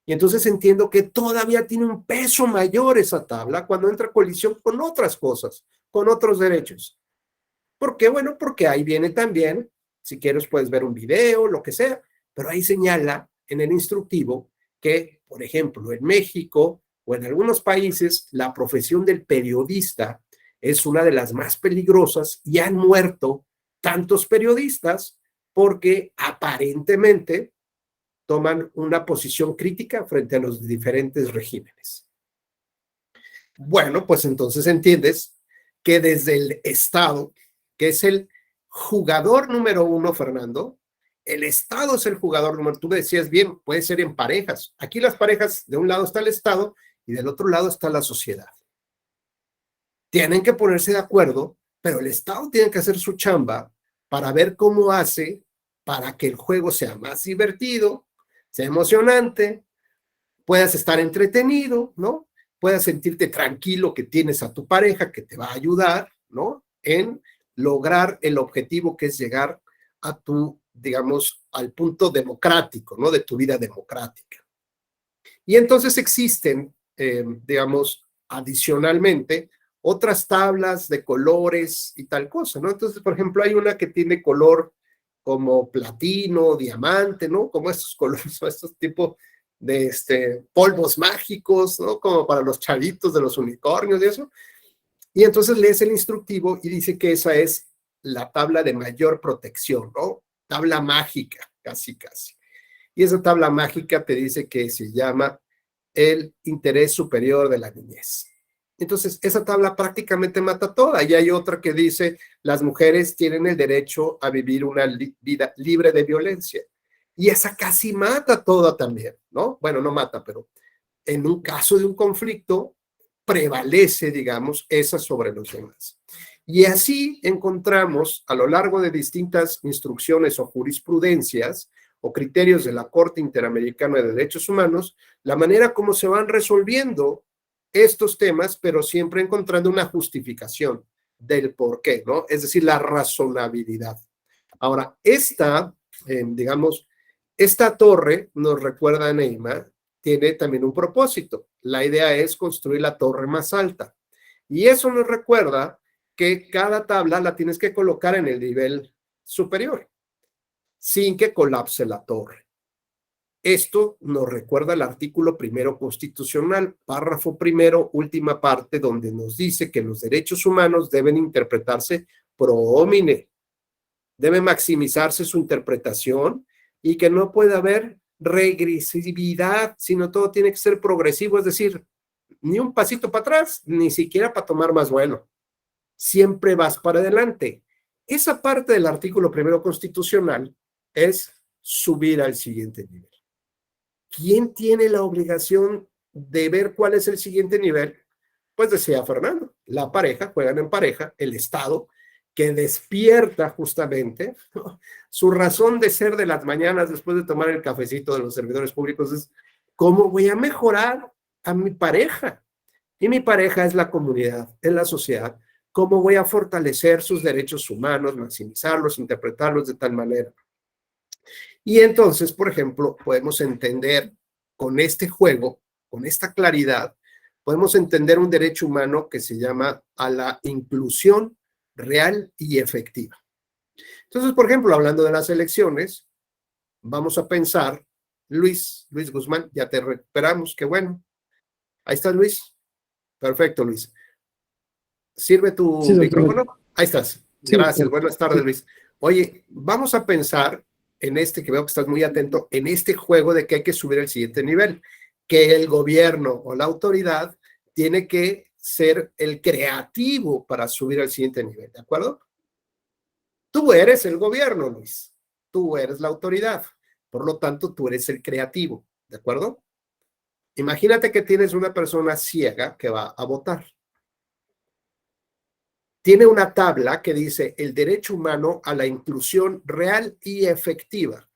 Y entonces entiendo que todavía tiene un peso mayor esa tabla cuando entra en colisión con otras cosas, con otros derechos. ¿Por qué? Bueno, porque ahí viene también, si quieres puedes ver un video, lo que sea, pero ahí señala en el instructivo que, por ejemplo, en México o en algunos países, la profesión del periodista es una de las más peligrosas y han muerto tantos periodistas porque aparentemente toman una posición crítica frente a los diferentes regímenes. Bueno, pues entonces entiendes que desde el Estado, que es el jugador número uno, Fernando, el Estado es el jugador número, tú decías bien, puede ser en parejas. Aquí las parejas, de un lado está el Estado y del otro lado está la sociedad. Tienen que ponerse de acuerdo, pero el Estado tiene que hacer su chamba para ver cómo hace para que el juego sea más divertido, sea emocionante, puedas estar entretenido, ¿no? Puedas sentirte tranquilo que tienes a tu pareja que te va a ayudar, ¿no? En lograr el objetivo que es llegar a tu, digamos, al punto democrático, ¿no? De tu vida democrática. Y entonces existen, digamos, adicionalmente, otras tablas de colores y tal cosa, ¿no? Entonces, por ejemplo, hay una que tiene color como platino, diamante, ¿no? Como estos colores, estos tipos de polvos mágicos, ¿no? Como para los chavitos de los unicornios y eso. Y entonces lees el instructivo y dice que esa es la tabla de mayor protección, ¿no? Tabla mágica, casi, casi. Y esa tabla mágica te dice que se llama el interés superior de la niñez. Entonces, esa tabla prácticamente mata toda. Y hay otra que dice, las mujeres tienen el derecho a vivir una vida libre de violencia. Y esa casi mata toda también, ¿no? Bueno, no mata, pero en un caso de un conflicto, prevalece, digamos, esa sobre los demás. Y así encontramos a lo largo de distintas instrucciones o jurisprudencias o criterios de la Corte Interamericana de Derechos Humanos, la manera como se van resolviendo estos temas, pero siempre encontrando una justificación del por qué, ¿no? Es decir, la razonabilidad. Ahora, digamos, esta torre, nos recuerda a Neymar, tiene también un propósito. La idea es construir la torre más alta. Y eso nos recuerda que cada tabla la tienes que colocar en el nivel superior, sin que colapse la torre. Esto nos recuerda el artículo 1 constitucional, párrafo 1, última parte, donde nos dice que los derechos humanos deben interpretarse pro homine, debe maximizarse su interpretación y que no puede haber regresividad, sino todo tiene que ser progresivo, es decir, ni un pasito para atrás, ni siquiera para tomar más vuelo. Siempre vas para adelante. Esa parte del artículo 1 constitucional es subir al siguiente nivel. ¿Quién tiene la obligación de ver cuál es el siguiente nivel? Pues decía Fernando, la pareja, juegan en pareja, el Estado, que despierta justamente, ¿no? Su razón de ser de las mañanas después de tomar el cafecito de los servidores públicos es ¿cómo voy a mejorar a mi pareja? Y mi pareja es la comunidad, es la sociedad. ¿Cómo voy a fortalecer sus derechos humanos, maximizarlos, interpretarlos de tal manera? Y entonces, por ejemplo, podemos entender con este juego, con esta claridad, podemos entender un derecho humano que se llama a la inclusión real y efectiva. Entonces, por ejemplo, hablando de las elecciones, vamos a pensar, Luis Guzmán, ya te recuperamos, qué bueno. Ahí está Luis. Perfecto, Luis. ¿Sirve tu micrófono? Ahí estás. Gracias, buenas tardes, Luis. Oye, vamos a pensar en que veo que estás muy atento, en este juego de que hay que subir al siguiente nivel, que el gobierno o la autoridad tiene que ser el creativo para subir al siguiente nivel, ¿de acuerdo? Tú eres el gobierno, Luis. Tú eres la autoridad. Por lo tanto, tú eres el creativo, ¿de acuerdo? Imagínate que tienes una persona ciega que va a votar. Tiene una tabla que dice el derecho humano a la inclusión real y efectiva.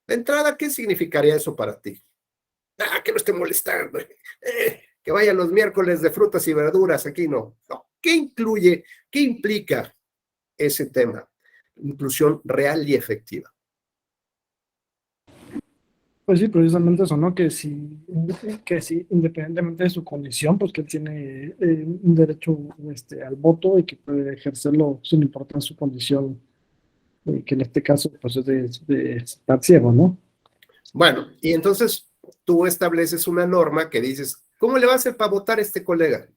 De entrada, ¿qué significaría eso para ti? Que no esté molestando. Que vaya los miércoles de frutas y verduras, aquí no. ¿Qué incluye, qué implica ese tema? Inclusión real y efectiva.
Pues sí, precisamente eso, ¿no? Que sí, independientemente de su condición, pues que tiene un derecho al voto y que puede ejercerlo sin importar su condición, que en este caso pues es de estar ciego, ¿no?
Bueno, y entonces tú estableces una norma que dices, ¿cómo le va a hacer para votar este colega?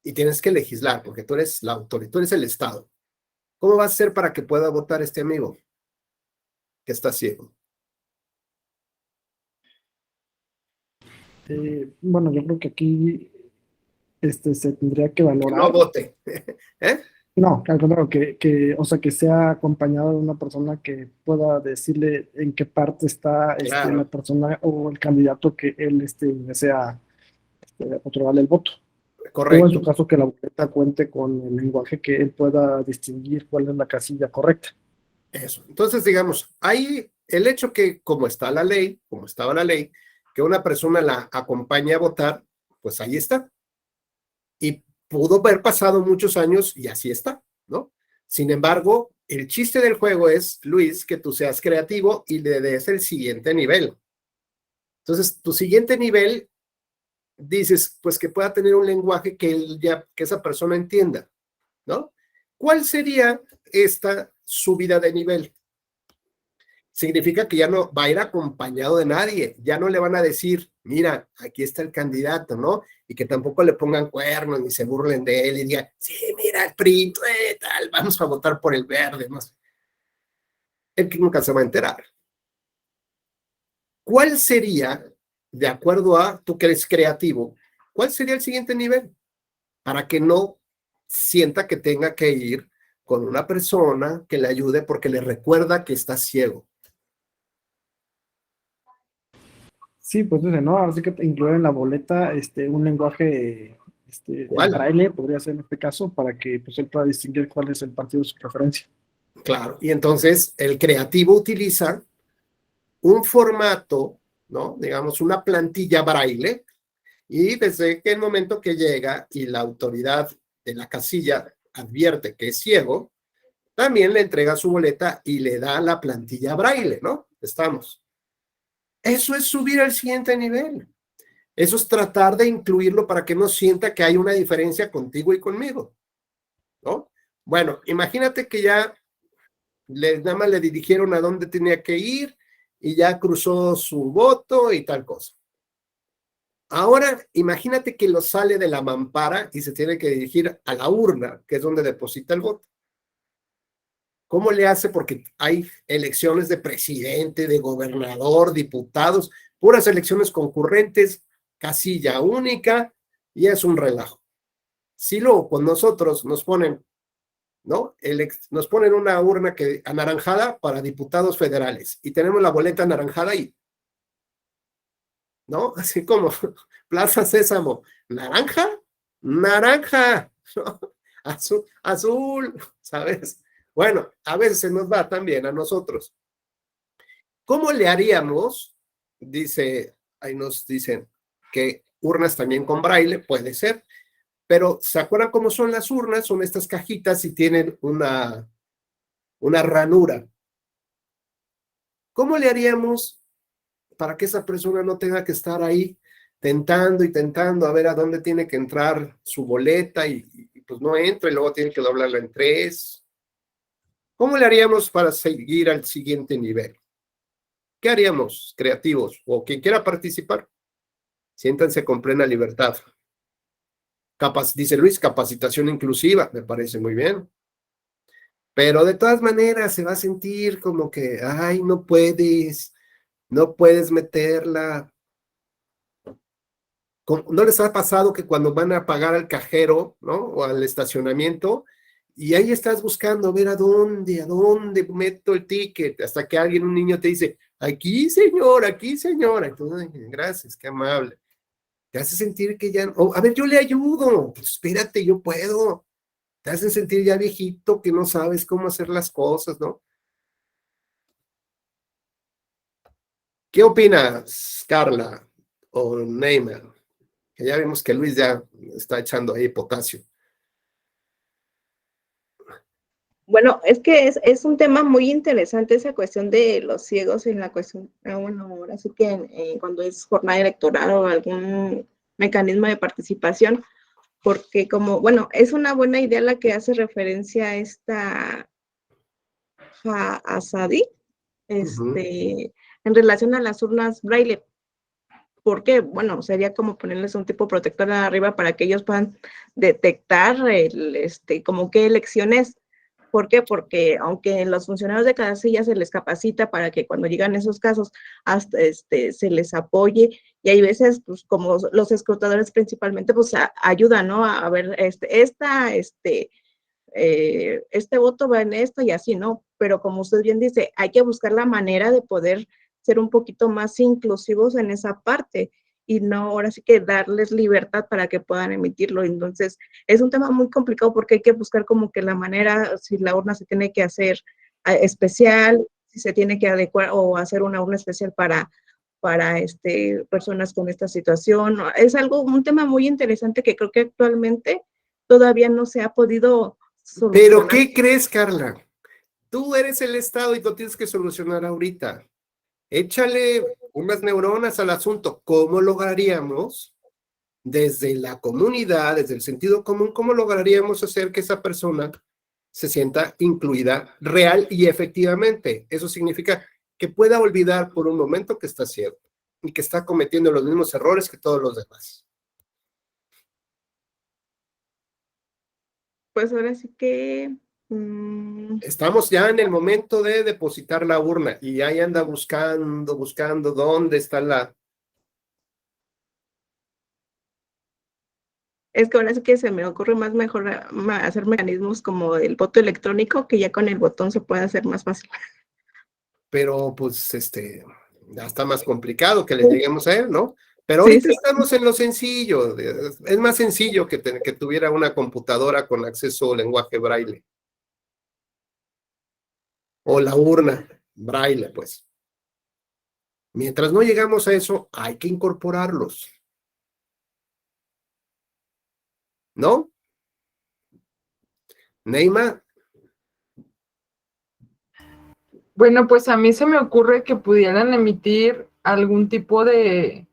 Y tienes que legislar, porque tú eres la autoridad, tú eres el Estado. ¿Cómo va a ser para que pueda votar este amigo que está ciego?
Bueno, yo creo que aquí se tendría que
Que no
valorar.
vote. ¿Eh?
No, al contrario, o sea, que sea acompañado de una persona que pueda decirle en qué parte está la
Claro,
persona o el candidato que él desea otorgarle el voto. O en su
correcto.
caso, que la boleta cuente con el lenguaje que él pueda distinguir cuál es la casilla correcta.
Eso. Entonces, digamos, hay el hecho que como está la ley, como estaba la ley, que una persona la acompañe a votar, pues ahí está. Y pudo haber pasado muchos años y así está, ¿no? Sin embargo, el chiste del juego es, Luis, que tú seas creativo y le des el siguiente nivel. Entonces, tu siguiente nivel, dices, pues que pueda tener un lenguaje que esa persona entienda, ¿no? ¿Cuál sería esta subida de nivel? Significa que ya no va a ir acompañado de nadie, ya no le van a decir, mira, aquí está el candidato, ¿no? Y que tampoco le pongan cuernos ni se burlen de él y digan, sí, mira, el PRI, tal, vamos a votar por el verde, no sé. Él que nunca se va a enterar. ¿Cuál sería, de acuerdo a tú que eres creativo, cuál sería el siguiente nivel? Para que no sienta que tenga que ir con una persona que le ayude porque le recuerda que está ciego.
Sí, pues ¿no? Así que incluir en la boleta un lenguaje en
¿Cuál?
braille, podría ser en este caso, para que pues, él pueda distinguir cuál es el partido de su preferencia.
Claro, y entonces el creativo utiliza un formato, ¿no? Digamos, una plantilla braille, y desde el momento que llega y la autoridad de la casilla advierte que es ciego, también le entrega su boleta y le da la plantilla braille, ¿no? Estamos. Eso es subir al siguiente nivel. Eso es tratar de incluirlo para que no sienta que hay una diferencia contigo y conmigo, ¿no? Bueno, imagínate que ya nada más le dirigieron a dónde tenía que ir y ya cruzó su voto y tal cosa. Ahora, imagínate que lo sale de la mampara y se tiene que dirigir a la urna, que es donde deposita el voto. ¿Cómo le hace? Porque hay elecciones de presidente, de gobernador, diputados, puras elecciones concurrentes, casilla única, y es un relajo. Si luego con nosotros nos ponen, ¿no? Nos ponen una urna anaranjada para diputados federales y tenemos la boleta anaranjada ahí, ¿no? Así como Plaza Sésamo, naranja, naranja, ¿no? Azul, azul, ¿sabes? Bueno, a veces se nos va también a nosotros. ¿Cómo le haríamos? Ahí nos dicen que urnas también con braille, puede ser, pero ¿se acuerdan cómo son las urnas? Son estas cajitas y tienen una ranura. ¿Cómo le haríamos para que esa persona no tenga que estar ahí tentando y tentando a ver a dónde tiene que entrar su boleta y pues no entra y luego tiene que doblarla en 3? ¿Cómo le haríamos para seguir al siguiente nivel? ¿Qué haríamos, creativos? O quien quiera participar, siéntanse con plena libertad. Dice Luis, capacitación inclusiva, me parece muy bien. Pero de todas maneras se va a sentir como que, ay, no puedes meterla. ¿No les ha pasado que cuando van a pagar al cajero, ¿no? O al estacionamiento, y ahí estás buscando a ver a dónde meto el ticket, hasta que un niño te dice, aquí señora. Entonces, gracias, qué amable. Te hace sentir que ya, a ver, yo le ayudo, pues espérate, yo puedo. Te hacen sentir ya viejito, que no sabes cómo hacer las cosas, ¿no? ¿Qué opinas, Carla o Neymar? Que ya vemos que Luis ya está echando ahí potasio.
Bueno, es que es un tema muy interesante esa cuestión de los ciegos en la cuestión, bueno, ahora sí que cuando es jornada electoral o algún mecanismo de participación, porque como, bueno, es una buena idea la que hace referencia a esta Asadi, en relación a las urnas braille, porque, bueno, sería como ponerles un tipo protector arriba para que ellos puedan detectar como qué elección es, ¿Por qué? Porque aunque los funcionarios de casilla se les capacita para que cuando llegan esos casos hasta se les apoye, y hay veces, pues como los escrutadores principalmente, pues ayudan, ¿no? A ver, este voto va en esto y así, ¿no? Pero como usted bien dice, hay que buscar la manera de poder ser un poquito más inclusivos en esa parte y no ahora sí que darles libertad para que puedan emitirlo. Entonces, es un tema muy complicado porque hay que buscar como que la manera, si la urna se tiene que hacer especial, si se tiene que adecuar o hacer una urna especial para personas con esta situación. Es un tema muy interesante que creo que actualmente todavía no se ha podido solucionar.
¿Pero qué crees, Carla? Tú eres el Estado y lo tienes que solucionar ahorita. Échale unas neuronas al asunto. ¿Cómo lograríamos, desde la comunidad, desde el sentido común, cómo lograríamos hacer que esa persona se sienta incluida real y efectivamente? Eso significa que pueda olvidar por un momento que está ciego y que está cometiendo los mismos errores que todos los demás.
Pues ahora sí que...
Estamos ya en el momento de depositar la urna y ahí anda buscando dónde está la...
Es que ahora sí que se me ocurre mejor hacer mecanismos como el voto electrónico, que ya con el botón se puede hacer más fácil.
Pero pues ya está más complicado que le lleguemos a él, ¿no? Pero ahorita estamos en lo sencillo. Es más sencillo que tuviera una computadora con acceso al lenguaje braille. O la urna braille, pues. Mientras no llegamos a eso, hay que incorporarlos. ¿No? Neymar.
Bueno, pues a mí se me ocurre que pudieran emitir algún tipo de...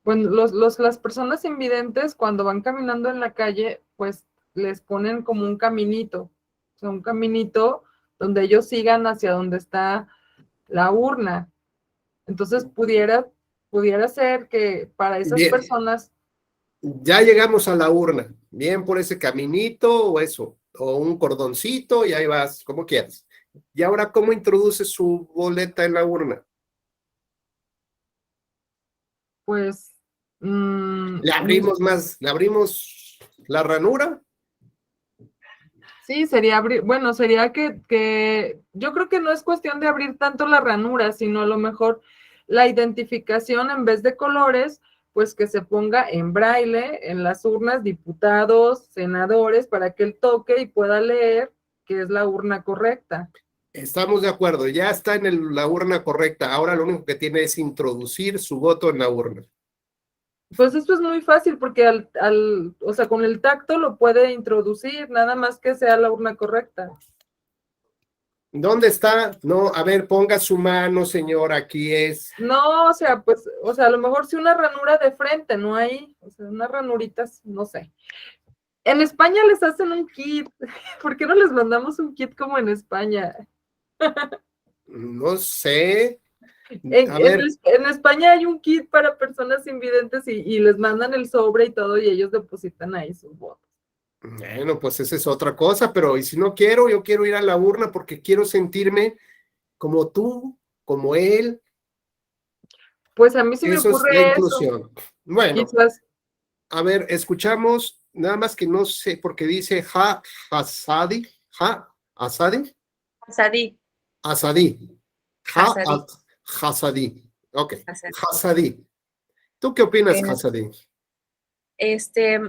bueno, las personas invidentes cuando van caminando en la calle, pues les ponen como un caminito, o sea, un caminito donde ellos sigan hacia donde está la urna. Entonces pudiera ser que para esas
Bien.
personas...
Ya llegamos a la urna, bien por ese caminito o eso, o un cordoncito y ahí vas, como quieras. Y ahora, ¿cómo introduce su boleta en la urna?
Pues...
¿Le abrimos la ranura?
Sí, sería abrir, bueno, sería que yo creo que no es cuestión de abrir tanto la ranura, sino a lo mejor la identificación en vez de colores, pues que se ponga en braille en las urnas, diputados, senadores, para que él toque y pueda leer que es la urna correcta.
Estamos de acuerdo, ya está en la urna correcta. Ahora lo único que tiene es introducir su voto en la urna.
Pues esto es muy fácil porque o sea, con el tacto lo puede introducir, nada más que sea la urna correcta.
¿Dónde está? No, a ver, ponga su mano, señor, aquí es.
No, o sea, pues, o sea, a lo mejor sí una ranura de frente, no hay, o sea, unas ranuritas, no sé. En España les hacen un kit, ¿por qué no les mandamos un kit como en España?
No sé.
En España hay un kit para personas invidentes y les mandan el sobre y todo y ellos depositan ahí sus votos.
Bueno, pues esa es otra cosa, pero y si no quiero, yo quiero ir a la urna porque quiero sentirme como tú, como él.
Pues a mí sí me
Eso es
ocurre
la
eso.
inclusión. Bueno,
Quizás.
A ver, escuchamos, nada más que no sé, porque dice Asadi. Ok, Hasadi. ¿Tú qué opinas, Hasadi?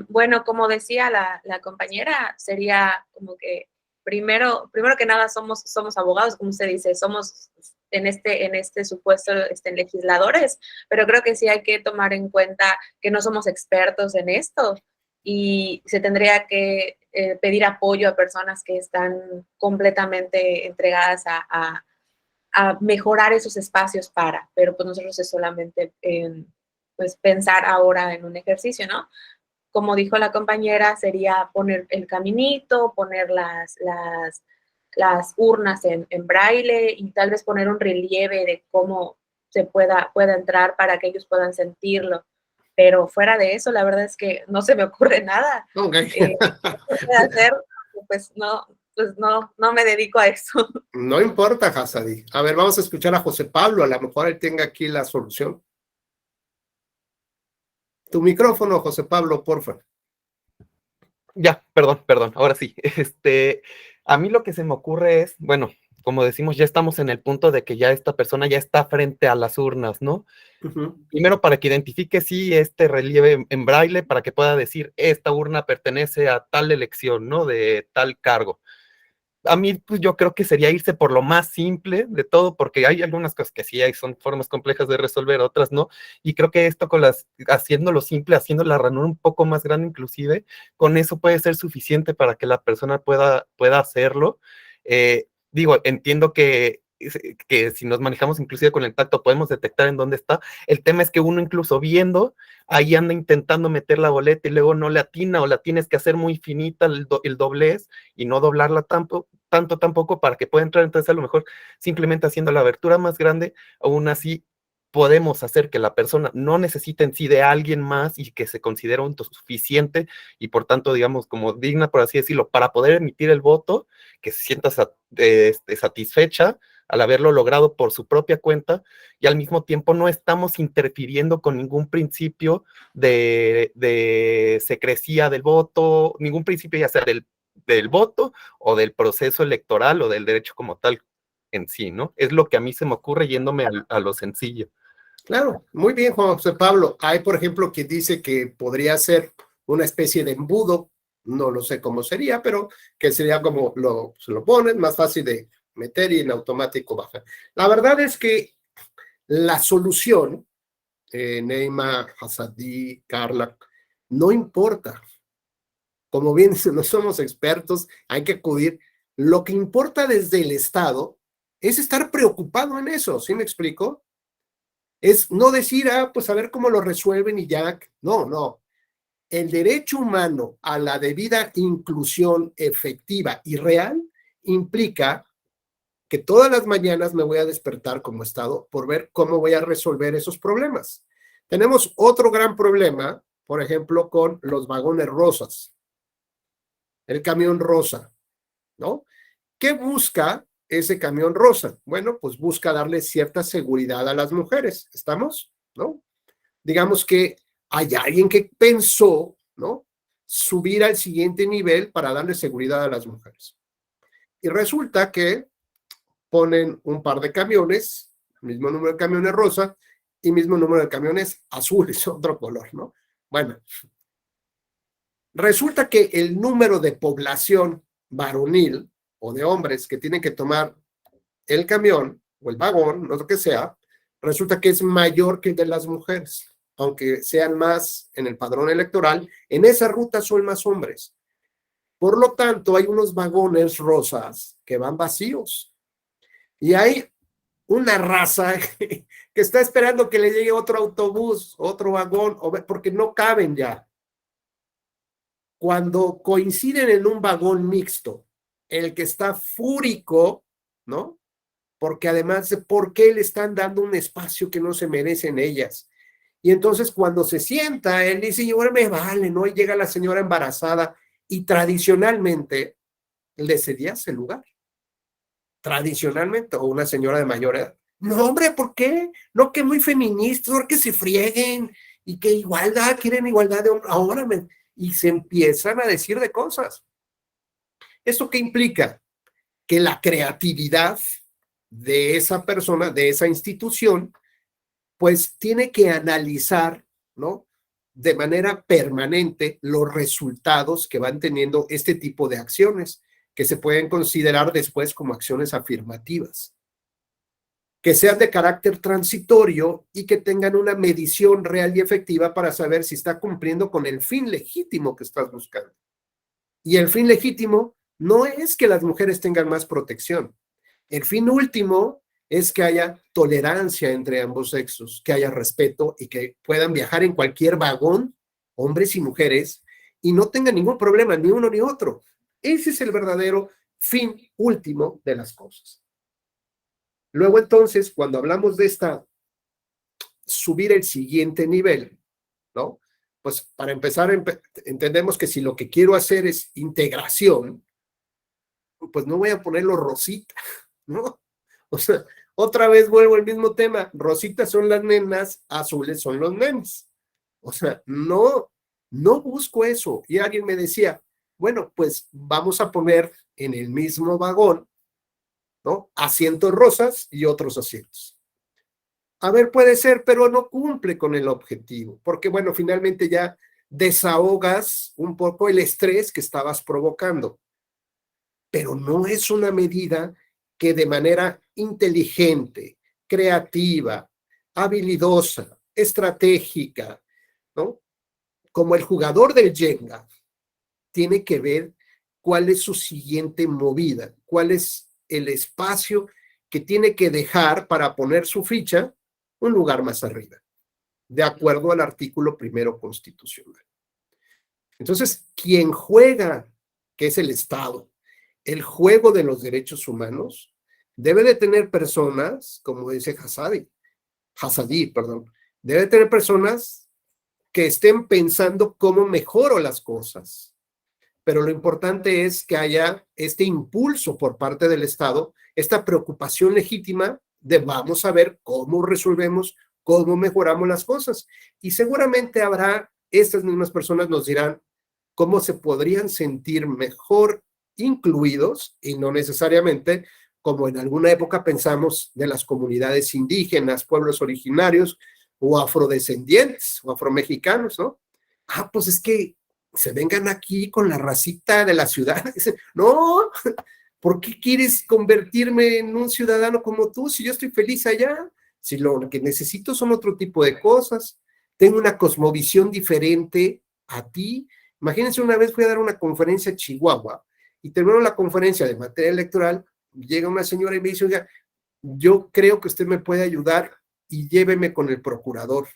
Bueno, como decía la compañera, sería como que primero que nada somos abogados, como se dice, somos en este supuesto legisladores, pero creo que sí hay que tomar en cuenta que no somos expertos en esto y se tendría que pedir apoyo a personas que están completamente entregadas a mejorar esos espacios pero pues nosotros es solamente pues pensar ahora en un ejercicio, ¿no? Como dijo la compañera, sería poner el caminito, poner las urnas en braille y tal vez poner un relieve de cómo se pueda entrar para que ellos puedan sentirlo. Pero fuera de eso, la verdad es que no se me ocurre nada.
Okay.
¿Qué se puede hacer? pues no me dedico a eso.
No importa, Hassadi. A ver, vamos a escuchar a José Pablo, a lo mejor él tenga aquí la solución. Tu micrófono, José Pablo, porfa.
Ya, perdón, ahora sí. A mí lo que se me ocurre es, bueno, como decimos, ya estamos en el punto de que ya esta persona ya está frente a las urnas, ¿no? Primero para que identifique sí este relieve en braille, para que pueda decir, esta urna pertenece a tal elección, ¿no? De tal cargo. A mí, pues yo creo que sería irse por lo más simple de todo, porque hay algunas cosas que sí hay, son formas complejas de resolver, otras no, y creo que esto haciéndolo simple, haciendo la ranura un poco más grande inclusive, con eso puede ser suficiente para que la persona pueda hacerlo. Digo, entiendo que si nos manejamos inclusive con el tacto podemos detectar en dónde está. El tema es que uno incluso viendo, ahí anda intentando meter la boleta y luego no le atina, o la tienes que hacer muy finita el doblez y no doblarla tanto tampoco para que pueda entrar. Entonces a lo mejor simplemente haciendo la abertura más grande, aún así podemos hacer que la persona no necesite en sí de alguien más y que se considere autosuficiente y por tanto, digamos, como digna, por así decirlo, para poder emitir el voto, que se sienta satisfecha al haberlo logrado por su propia cuenta, y al mismo tiempo no estamos interfiriendo con ningún principio de secrecía del voto, ningún principio ya sea del voto o del proceso electoral o del derecho como tal en sí, ¿no? Es lo que a mí se me ocurre yéndome a lo sencillo.
Claro, muy bien, Juan José Pablo. Hay, por ejemplo, quien dice que podría ser una especie de embudo, no lo sé cómo sería, pero que sería como se lo ponen, más fácil de meter y en automático baja. La verdad es que la solución, Neima, Hassadi, Carla, no importa. Como bien dicen, no somos expertos, hay que acudir. Lo que importa desde el Estado es estar preocupado en eso, ¿sí me explico? Es no decir, pues a ver cómo lo resuelven y ya. No. El derecho humano a la debida inclusión efectiva y real implica que todas las mañanas me voy a despertar como Estado por ver cómo voy a resolver esos problemas. Tenemos otro gran problema, por ejemplo, con los vagones rosas, el camión rosa, ¿no? ¿Qué busca ese camión rosa? Bueno, pues busca darle cierta seguridad a las mujeres, ¿estamos? ¿No? Digamos que hay alguien que pensó, ¿no? Subir al siguiente nivel para darle seguridad a las mujeres. Y resulta que ponen un par de camiones, mismo número de camiones rosa y mismo número de camiones azules, otro color, ¿no? Bueno, resulta que el número de población varonil o de hombres que tienen que tomar el camión o el vagón, no lo que sea, resulta que es mayor que el de las mujeres, aunque sean más en el padrón electoral, en esa ruta son más hombres. Por lo tanto, hay unos vagones rosas que van vacíos y hay una raza que está esperando que le llegue otro autobús, otro vagón, porque no caben ya. Cuando coinciden en un vagón mixto, el que está fúrico, ¿no? Porque además, ¿por qué le están dando un espacio que no se merecen ellas? Y entonces cuando se sienta, él dice, yo me vale, ¿no? Y llega la señora embarazada y tradicionalmente le cedía ese lugar. Tradicionalmente, o una señora de mayor edad. No, hombre, ¿por qué? No, que muy feministas, que se frieguen y que igualdad, quieren igualdad de hombre. Ahora y se empiezan a decir de cosas. ¿Esto qué implica? Que la creatividad de esa persona, de esa institución, pues tiene que analizar, ¿no? De manera permanente los resultados que van teniendo este tipo de acciones, que se pueden considerar después como acciones afirmativas, que sean de carácter transitorio y que tengan una medición real y efectiva para saber si está cumpliendo con el fin legítimo que estás buscando. Y el fin legítimo no es que las mujeres tengan más protección. El fin último es que haya tolerancia entre ambos sexos, que haya respeto y que puedan viajar en cualquier vagón, hombres y mujeres, y no tengan ningún problema, ni uno ni otro. Ese es el verdadero fin último de las cosas. Luego entonces, cuando hablamos de subir el siguiente nivel, ¿no? Pues para empezar, entendemos que si lo que quiero hacer es integración, pues no voy a ponerlo rosita, ¿no? O sea, otra vez vuelvo al mismo tema, rositas son las nenas, azules son los nenes. O sea, no busco eso. Y alguien me decía, bueno, pues vamos a poner en el mismo vagón, ¿no? Asientos rosas y otros asientos. A ver, puede ser, pero no cumple con el objetivo, porque bueno, finalmente ya desahogas un poco el estrés que estabas provocando, pero no es una medida que de manera inteligente, creativa, habilidosa, estratégica, ¿no? Como el jugador del Jenga, tiene que ver cuál es su siguiente movida, cuál es el espacio que tiene que dejar para poner su ficha un lugar más arriba, de acuerdo al artículo 1 constitucional. Entonces, quien juega, que es el Estado, el juego de los derechos humanos, debe de tener personas, como dice Hassadi, debe tener personas que estén pensando cómo mejoro las cosas. Pero lo importante es que haya este impulso por parte del Estado, esta preocupación legítima de vamos a ver cómo resolvemos, cómo mejoramos las cosas. Y seguramente habrá, estas mismas personas nos dirán cómo se podrían sentir mejor incluidos y no necesariamente como en alguna época pensamos de las comunidades indígenas, pueblos originarios o afrodescendientes o afromexicanos, ¿no? Ah, pues es que se vengan aquí con la racita de la ciudad. No, ¿por qué quieres convertirme en un ciudadano como tú si yo estoy feliz allá? Si lo que necesito son otro tipo de cosas, tengo una cosmovisión diferente a ti. Imagínense, una vez fui a dar una conferencia a Chihuahua y terminó la conferencia de materia electoral, llega una señora y me dice, oiga, yo creo que usted me puede ayudar y lléveme con el procurador.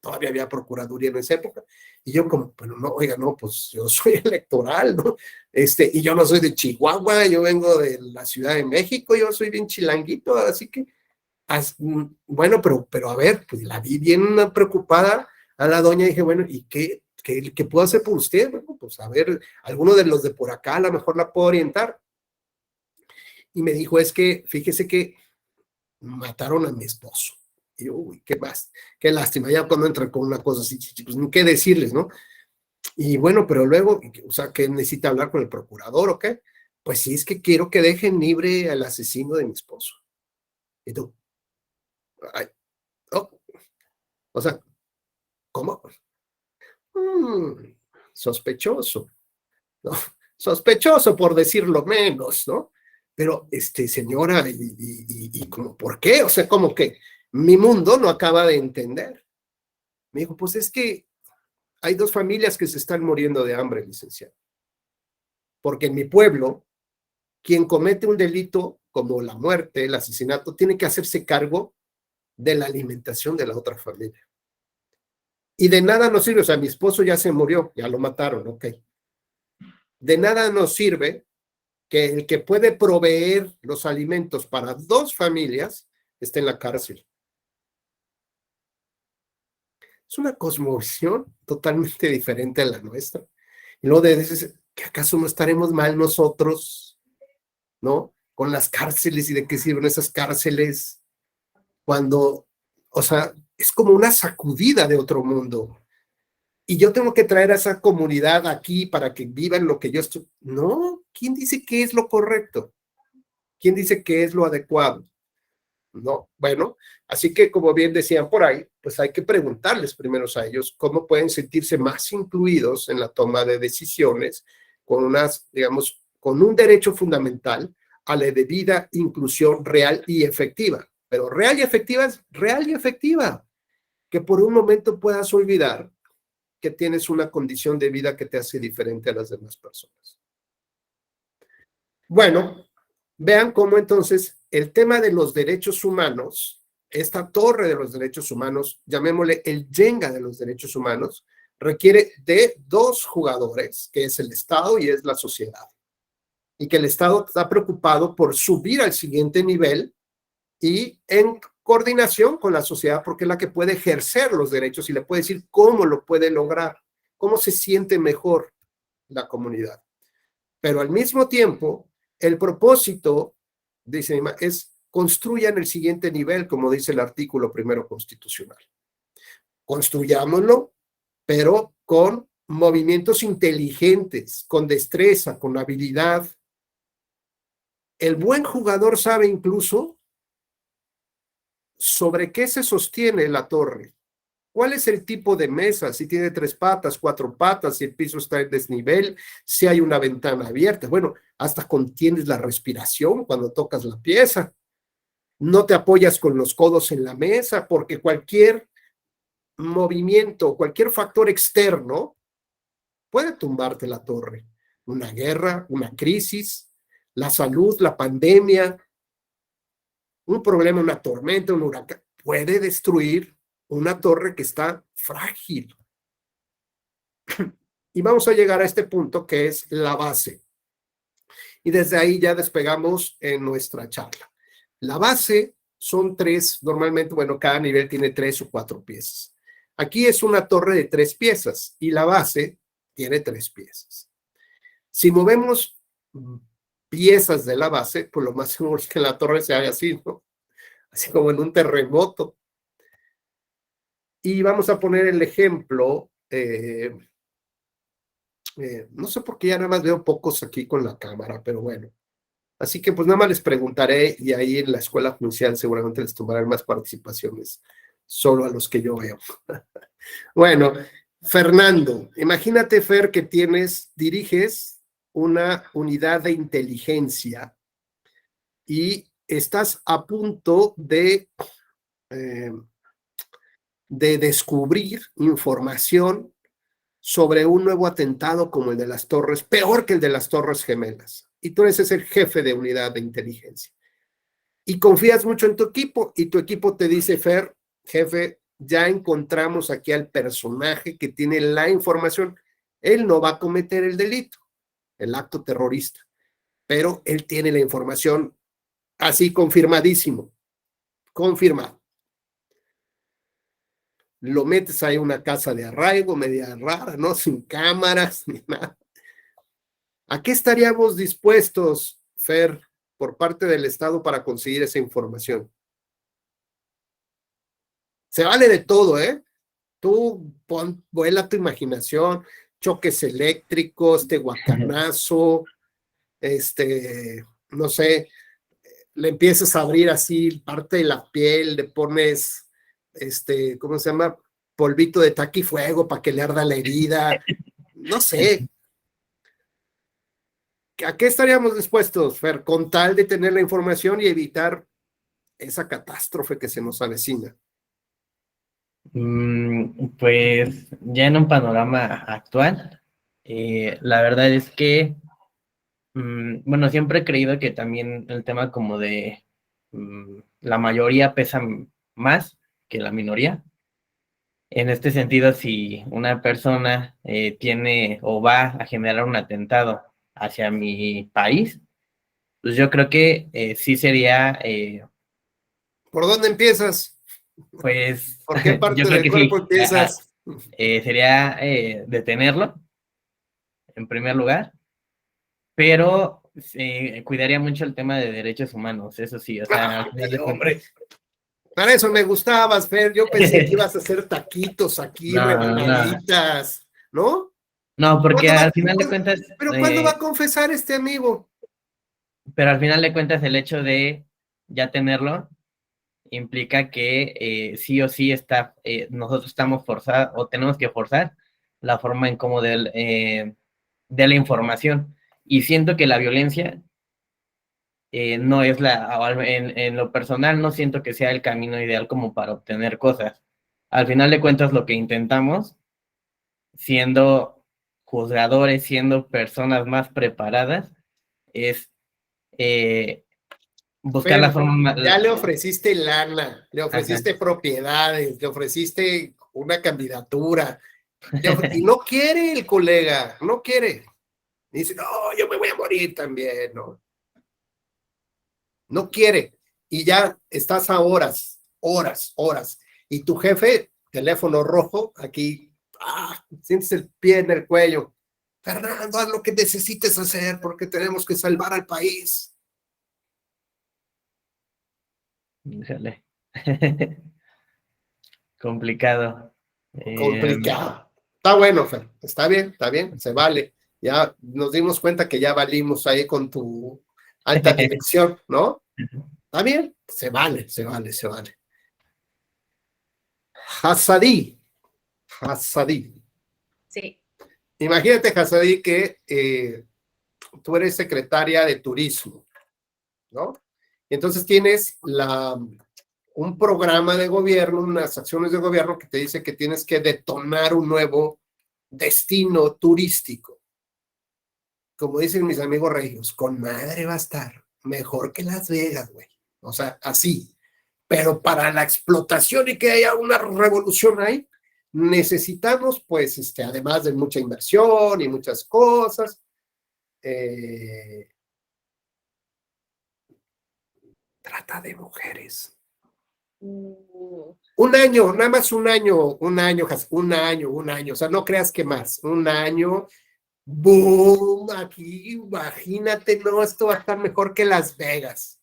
Todavía había procuraduría en esa época, y yo como, bueno, no, oiga, no, pues yo soy electoral, ¿no? Y yo no soy de Chihuahua, yo vengo de la Ciudad de México, yo soy bien chilanguito, así que, bueno, pero a ver, pues la vi bien preocupada a la doña, y dije, bueno, ¿y qué puedo hacer por usted? Bueno, pues a ver, alguno de los de por acá a lo mejor la puedo orientar. Y me dijo, es que, fíjese que mataron a mi esposo. Y yo, uy, qué más, qué lástima, ya cuando entran con una cosa así, pues ni qué decirles, ¿no? Y bueno, pero luego, o sea, que necesita hablar con el procurador, ¿o qué? Pues sí, es que quiero que dejen libre al asesino de mi esposo. Y tú, ay, oh, o sea, ¿cómo? Sospechoso, ¿no? Sospechoso por decirlo menos, ¿no? Pero, señora, y como, ¿por qué? O sea, como que mi mundo no acaba de entender. Me dijo, pues es que hay 2 familias que se están muriendo de hambre, licenciado. Porque en mi pueblo, quien comete un delito como la muerte, el asesinato, tiene que hacerse cargo de la alimentación de la otra familia. Y de nada nos sirve, o sea, mi esposo ya se murió, ya lo mataron, ok. De nada nos sirve que el que puede proveer los alimentos para 2 familias esté en la cárcel. Es una cosmovisión totalmente diferente a la nuestra. Y luego dices, ¿que acaso no estaremos mal nosotros, ¿no? Con las cárceles, y de qué sirven esas cárceles cuando, o sea, es como una sacudida de otro mundo. Y yo tengo que traer a esa comunidad aquí para que vivan lo que yo estoy. No, ¿quién dice que es lo correcto? ¿Quién dice que es lo adecuado? No, bueno, así que como bien decían por ahí, pues hay que preguntarles primero a ellos cómo pueden sentirse más incluidos en la toma de decisiones con unas, digamos, con un derecho fundamental a la debida inclusión real y efectiva. Pero real y efectiva es real y efectiva. Que por un momento puedas olvidar que tienes una condición de vida que te hace diferente a las demás personas. Bueno, vean cómo entonces el tema de los derechos humanos, esta torre de los derechos humanos, llamémosle el Jenga de los derechos humanos, requiere de 2 jugadores, que es el Estado y es la sociedad. Y que el Estado está preocupado por subir al siguiente nivel y en coordinación con la sociedad, porque es la que puede ejercer los derechos y le puede decir cómo lo puede lograr, cómo se siente mejor la comunidad. Pero al mismo tiempo, El propósito, dice, es construyan el siguiente nivel, como dice el artículo primero constitucional. Construyámoslo, pero con movimientos inteligentes, con destreza, con habilidad. El buen jugador sabe incluso sobre qué se sostiene la torre. ¿Cuál es el tipo de mesa? Si tiene 3 patas, 4 patas, si el piso está en desnivel, si hay una ventana abierta. Bueno, hasta contienes la respiración cuando tocas la pieza. No te apoyas con los codos en la mesa porque cualquier movimiento, cualquier factor externo puede tumbarte la torre. Una guerra, una crisis, la salud, la pandemia, un problema, una tormenta, un huracán, puede destruir una torre que está frágil. Y vamos a llegar a este punto que es la base. Y desde ahí ya despegamos en nuestra charla. La base son 3, normalmente, bueno, cada nivel tiene 3 o 4 piezas. Aquí es una torre de 3 piezas y la base tiene 3 piezas. Si movemos piezas de la base, pues lo más seguro es que la torre se haga así, ¿no? Así como en un terremoto. Y vamos a poner el ejemplo, no sé por qué ya nada más veo pocos aquí con la cámara, pero bueno. Así que pues nada más les preguntaré y ahí en la escuela judicial seguramente les tomarán más participaciones, solo a los que yo veo. Bueno, Fernando, imagínate, Fer, que diriges una unidad de inteligencia y estás a punto de descubrir información sobre un nuevo atentado como el de las Torres, peor que el de las Torres Gemelas. Y tú eres el jefe de unidad de inteligencia. Y confías mucho en tu equipo, y tu equipo te dice, Fer, jefe, ya encontramos aquí al personaje que tiene la información. Él no va a cometer el delito, el acto terrorista, pero él tiene la información así confirmadísimo, confirmado. Lo metes ahí en una casa de arraigo, media rara, ¿no? Sin cámaras ni nada. ¿A qué estaríamos dispuestos, Fer, por parte del Estado para conseguir esa información? Se vale de todo, ¿eh? Tú vuela tu imaginación, choques eléctricos, tehuacanazo, no sé, le empiezas a abrir así parte de la piel, le pones, ¿cómo se llama? Polvito de taquifuego para que le arda la herida, no sé. ¿A qué estaríamos dispuestos, Fer, con tal de tener la información y evitar esa catástrofe que se nos avecina?
Pues ya en un panorama actual, la verdad es que, bueno, siempre he creído que también el tema como de la mayoría pesa más que la minoría. En este sentido, si una persona tiene o va a generar un atentado hacia mi país, pues yo creo que sí sería...
¿Por dónde empiezas?
Pues...
¿Por qué parte
yo creo
del
que
cuerpo
sí,
empiezas?
sería detenerlo, en primer lugar, pero cuidaría mucho el tema de derechos humanos, eso sí, o sea... al final de
hombre, para eso me gustabas, Fer, yo pensé que ibas a hacer taquitos aquí, rebanaditas, ¿no?
No, porque al final de cuentas...
¿Pero cuándo va a confesar este amigo?
Pero al final de cuentas el hecho de ya tenerlo implica que sí o sí nosotros estamos forzados o tenemos que forzar la forma en cómo de la información. Y siento que la violencia no es en lo personal no siento que sea el camino ideal como para obtener cosas. Al final de cuentas lo que intentamos, siendo juzgadores, siendo personas más preparadas, es buscar la forma...
Ya le ofreciste lana, le ofreciste propiedades, le ofreciste una candidatura, y no quiere el colega, no quiere. Dice, no, yo me voy a morir también, ¿no? No quiere. Y ya estás a horas, y tu jefe, teléfono rojo, aquí, sientes el pie en el cuello. Fernando, haz lo que necesites hacer porque tenemos que salvar al país.
Híjole. Complicado.
Complicado. Está bueno, Fer. Está bien, se vale. Ya nos dimos cuenta que ya valimos ahí con tu alta dirección, ¿no? Está bien, se vale. Hassadí.
Sí.
Imagínate, Hassadí, que tú eres secretaria de turismo, ¿no? Entonces tienes un programa de gobierno, unas acciones de gobierno que te dice que tienes que detonar un nuevo destino turístico. Como dicen mis amigos regios, con madre va a estar mejor que Las Vegas, güey. O sea, así. Pero para la explotación y que haya una revolución ahí, necesitamos, pues, además de mucha inversión y muchas cosas, trata de mujeres. Un año, nada más un año. O sea, no creas que más. Un año, boom, aquí, imagínate, no, esto va a estar mejor que Las Vegas.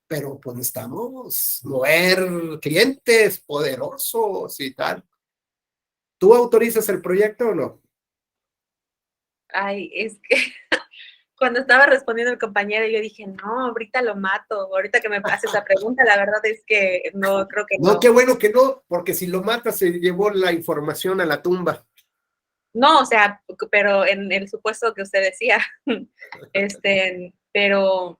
Pero pues necesitamos mover clientes poderosos y tal. ¿Tú autorizas el proyecto o no?
Ay, es que cuando estaba respondiendo el compañero, yo dije, no, ahorita lo mato. Ahorita que me hace esa pregunta, la verdad es que no, creo que no.
No, qué bueno que no, porque si lo matas se llevó la información a la tumba.
No, o sea, pero en el supuesto que usted decía, pero,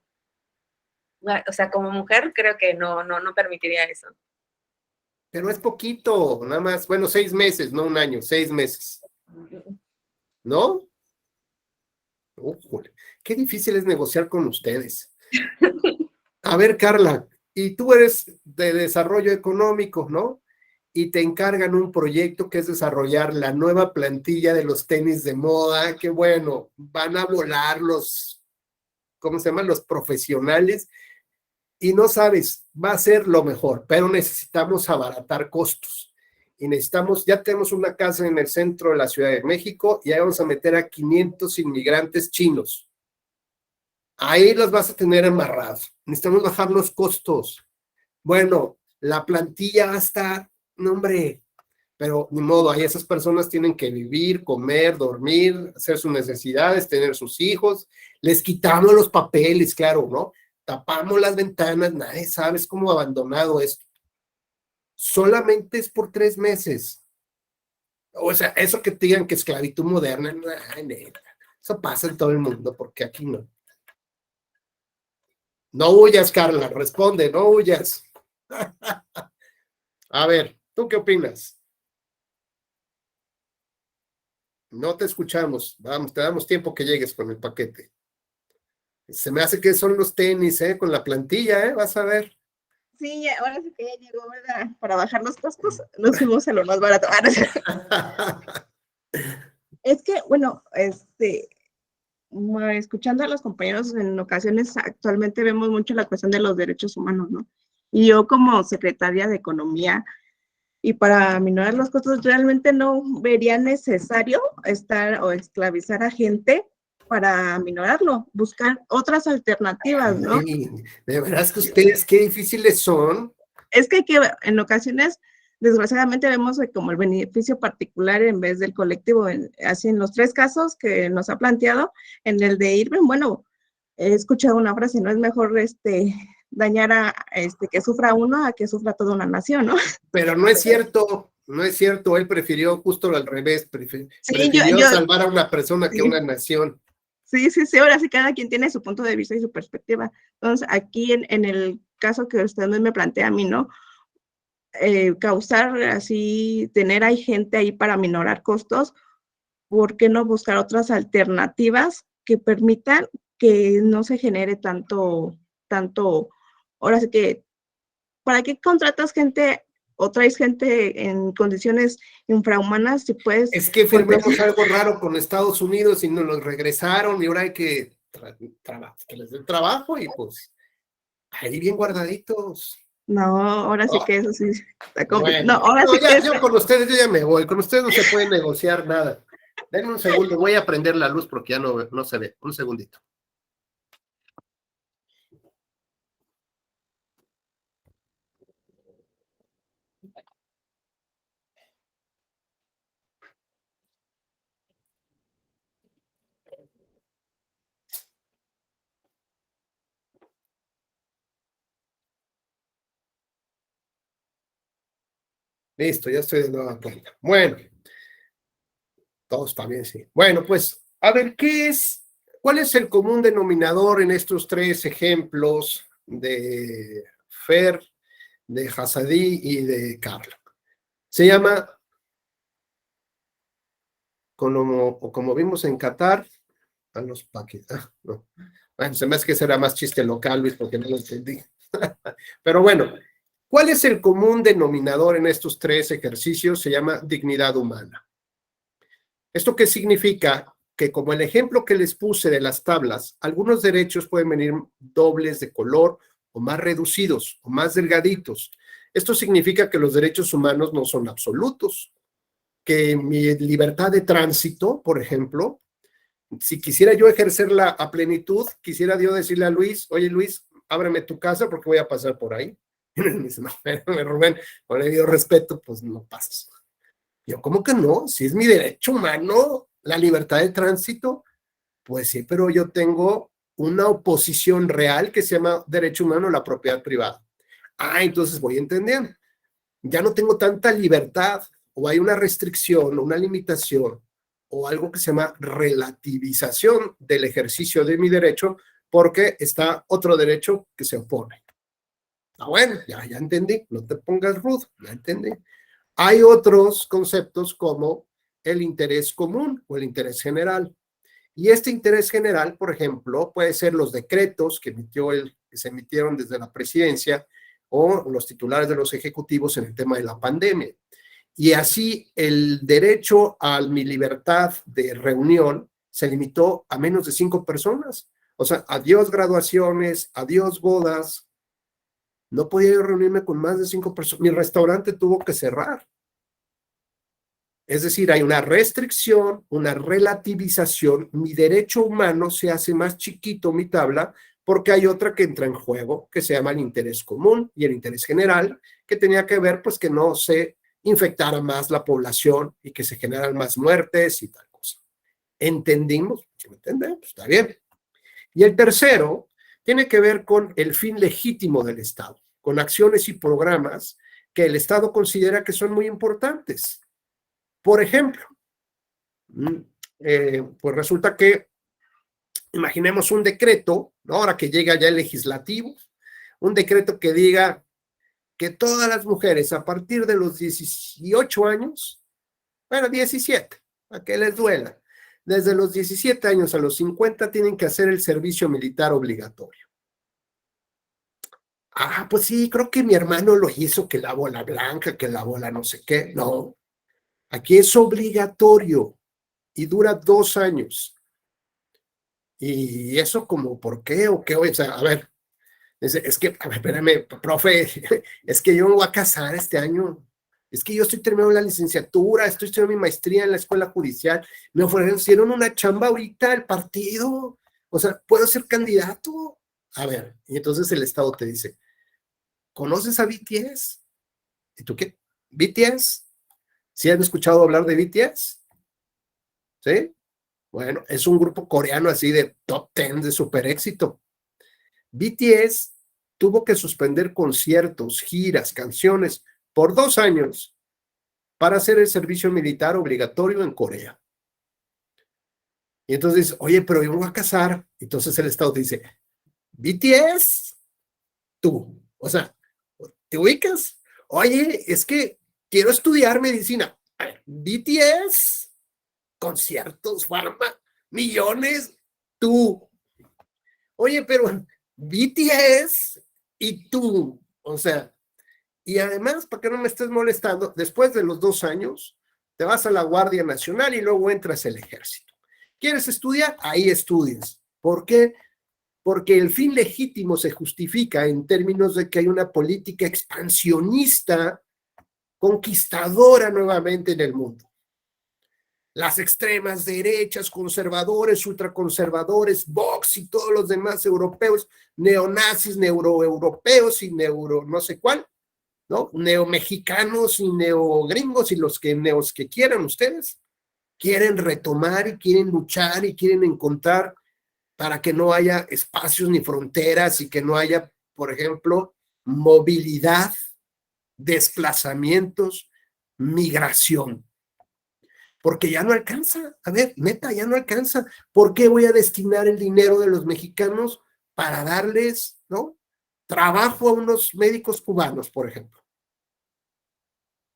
o sea, como mujer creo que no permitiría eso.
Pero es poquito, nada más, bueno, 6 meses, no un año, 6 meses. ¿No? Ujole, qué difícil es negociar con ustedes. A ver, Carla, y tú eres de desarrollo económico, ¿no? Y te encargan un proyecto que es desarrollar la nueva plantilla de los tenis de moda, que bueno, van a volar ¿cómo se llaman? Los profesionales, y no sabes, va a ser lo mejor, pero necesitamos abaratar costos. Y ya tenemos una casa en el centro de la Ciudad de México y ahí vamos a meter a 500 inmigrantes chinos. Ahí los vas a tener amarrados. Necesitamos bajar los costos. Bueno, la plantilla va a estar, no hombre, pero ni modo, ahí esas personas tienen que vivir, comer, dormir, hacer sus necesidades, tener sus hijos. Les quitamos los papeles, claro, ¿no? Tapamos las ventanas, nadie sabe, es como abandonado esto. Solamente es por 3 meses. O sea, eso que te digan que esclavitud moderna, eso pasa en todo el mundo, porque aquí no. No huyas, Carla, responde, no huyas. A ver, ¿tú qué opinas? No te escuchamos, vamos, te damos tiempo que llegues con el paquete. Se me hace que son los tenis, con la plantilla, vas a ver.
Sí, ya, ahora sí que ya llegó, ¿verdad? Para bajar los costos, nos fuimos a lo más barato. Es que, bueno, escuchando a los compañeros, en ocasiones actualmente vemos mucho la cuestión de los derechos humanos, ¿no? Y yo como secretaria de Economía, y para minorar los costos, realmente no vería necesario estar o esclavizar a gente para minorarlo, buscar otras alternativas, ¿no?
Ay, de verdad es que ustedes qué difíciles son.
Es que en ocasiones, desgraciadamente, vemos como el beneficio particular en vez del colectivo. Así en los 3 casos que nos ha planteado, en el de Irving, bueno, he escuchado una frase, no es mejor dañar a que sufra uno a que sufra toda una nación, ¿no?
Pero no es cierto, él prefirió justo al revés, prefirió salvar a una persona que a una nación.
Sí, ahora sí cada quien tiene su punto de vista y su perspectiva. Entonces, aquí en el caso que usted me plantea a mí, ¿no? Causar así, hay gente ahí para minorar costos, ¿por qué no buscar otras alternativas que permitan que no se genere tanto, ahora sí que, ¿para qué contratas gente o traes gente en condiciones infrahumanas si puedes?
Es que firmamos algo raro con Estados Unidos y nos los regresaron y ahora hay que que les den trabajo y pues ahí bien guardaditos.
No, ahora sí que eso sí está complicado.
Bueno, yo con ustedes yo ya me voy, con ustedes no se puede negociar nada. Denme un segundo, voy a prender la luz porque ya no se ve. Un segundito. Listo, ya estoy de nueva cuenta. Bueno, todo está bien, sí. Bueno, pues, a ver, ¿cuál es el común denominador en estos tres ejemplos de Fer, de Hassadi y de Carla? Se llama, como vimos en Qatar, a los paquetes. No. Bueno, se me hace que será más chiste local, Luis, porque no lo entendí. Pero bueno, ¿cuál es el común denominador en estos tres ejercicios? Se llama dignidad humana. ¿Esto qué significa? Que como el ejemplo que les puse de las tablas, algunos derechos pueden venir dobles de color o más reducidos o más delgaditos. Esto significa que los derechos humanos no son absolutos, que mi libertad de tránsito, por ejemplo, si quisiera yo ejercerla a plenitud, quisiera yo decirle a Luis, oye Luis, ábreme tu casa porque voy a pasar por ahí. Y me dice, no, Rubén, con el debido respeto, pues no pasas. Yo, ¿cómo que no? Si es mi derecho humano, la libertad de tránsito, pues sí, pero yo tengo una oposición real que se llama derecho humano a la propiedad privada. Ah, entonces voy entendiendo. Ya no tengo tanta libertad, o hay una restricción, una limitación, o algo que se llama relativización del ejercicio de mi derecho, porque está otro derecho que se opone. Ah, bueno, ya entendí, no te pongas rudo, ya entendí. Hay otros conceptos como el interés común o el interés general. Y este interés general, por ejemplo, puede ser los decretos que se emitieron desde la presidencia o los titulares de los ejecutivos en el tema de la pandemia. Y así el derecho a mi libertad de reunión se limitó a menos de 5 personas. O sea, adiós graduaciones, adiós bodas. No podía yo reunirme con más de 5 personas. Mi restaurante tuvo que cerrar. Es decir, hay una restricción, una relativización. Mi derecho humano se hace más chiquito, mi tabla, porque hay otra que entra en juego, que se llama el interés común y el interés general, que tenía que ver, pues, que no se infectara más la población y que se generan más muertes y tal cosa. ¿Entendimos? ¿Entendemos? Está bien. Y el tercero tiene que ver con el fin legítimo del Estado, con acciones y programas que el Estado considera que son muy importantes. Por ejemplo, pues resulta que, imaginemos un decreto, ¿no? Ahora que llega ya el legislativo, un decreto que diga que todas las mujeres a partir de los 18 años, bueno, 17, a que les duela, desde los 17 años a los 50 tienen que hacer el servicio militar obligatorio. Ah, pues sí, creo que mi hermano lo hizo, que la bola blanca, que la bola no sé qué. No, aquí es obligatorio y dura 2 años. Y eso como, ¿por qué? ¿O qué? O sea, a ver, es que, a ver, espérame, profe, es que yo me voy a casar este año. Es que yo estoy terminando la licenciatura, estoy estudiando mi maestría en la escuela judicial. Me ofrecieron una chamba ahorita del partido. O sea, ¿puedo ser candidato? A ver, y entonces el Estado te dice, ¿conoces a BTS? ¿Y tú qué? ¿BTS? ¿Sí han escuchado hablar de BTS? ¿Sí? Bueno, es un grupo coreano así de top 10 de super éxito. BTS tuvo que suspender conciertos, giras, canciones por 2 años para hacer el servicio militar obligatorio en Corea. Y entonces, oye, pero yo me voy a casar. Entonces el Estado te dice, BTS, tú. O sea, ¿te ubicas? Oye, es que quiero estudiar medicina. A ver, BTS, conciertos, farma, millones, tú. Oye, pero BTS y tú. O sea, y además, para que no me estés molestando, después de los 2 años, te vas a la Guardia Nacional y luego entras al Ejército. ¿Quieres estudiar? Ahí estudias. ¿Por qué? Porque el fin legítimo se justifica en términos de que hay una política expansionista, conquistadora nuevamente en el mundo. las extremas derechas, conservadores, ultraconservadores, Vox y todos los demás europeos, neonazis, neuroeuropeos y neuro no sé cuál, ¿no? Neomexicanos y neogringos y los neos que quieran ustedes, quieren retomar y quieren luchar y quieren encontrar para que no haya espacios ni fronteras y que no haya, por ejemplo, movilidad, desplazamientos, migración. Porque ya no alcanza, a ver, neta, ya no alcanza. ¿Por qué voy a destinar el dinero de los mexicanos para darles, ¿no?, trabajo a unos médicos cubanos, por ejemplo?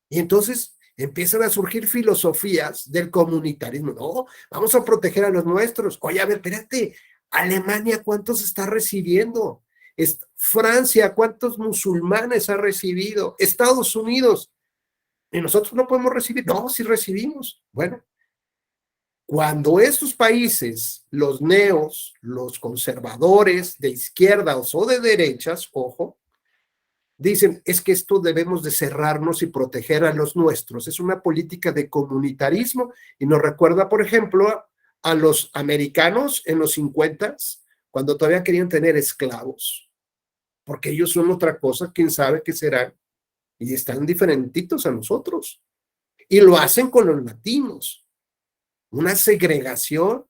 Y entonces empiezan a surgir filosofías del comunitarismo. No, vamos a proteger a los nuestros. Oye, a ver, espérate, Alemania, ¿cuántos está recibiendo? Francia, ¿cuántos musulmanes ha recibido? Estados Unidos. Y nosotros no podemos recibir. No, sí recibimos. Bueno, cuando estos países, los neos, los conservadores de izquierdas o de derechas, ojo, dicen, es que esto debemos de cerrarnos y proteger a los nuestros. Es una política de comunitarismo y nos recuerda, por ejemplo, a los americanos en los 50s, cuando todavía querían tener esclavos, porque ellos son otra cosa, quién sabe qué serán, y están diferentitos a nosotros. Y lo hacen con los latinos. Una segregación.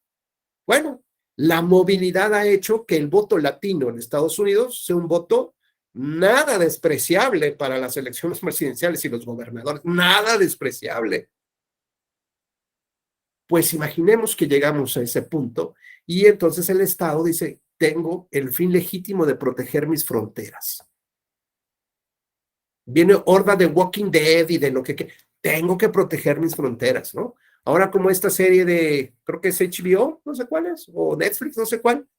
Bueno, la movilidad ha hecho que el voto latino en Estados Unidos sea un voto nada despreciable para las elecciones presidenciales y los gobernadores, nada despreciable. Pues imaginemos que llegamos a ese punto y entonces el Estado dice, tengo el fin legítimo de proteger mis fronteras. Viene horda de Walking Dead y de lo que tengo que proteger mis fronteras, ¿no? Ahora como esta serie de, creo que es HBO, no sé cuál es, o Netflix, no sé cuál,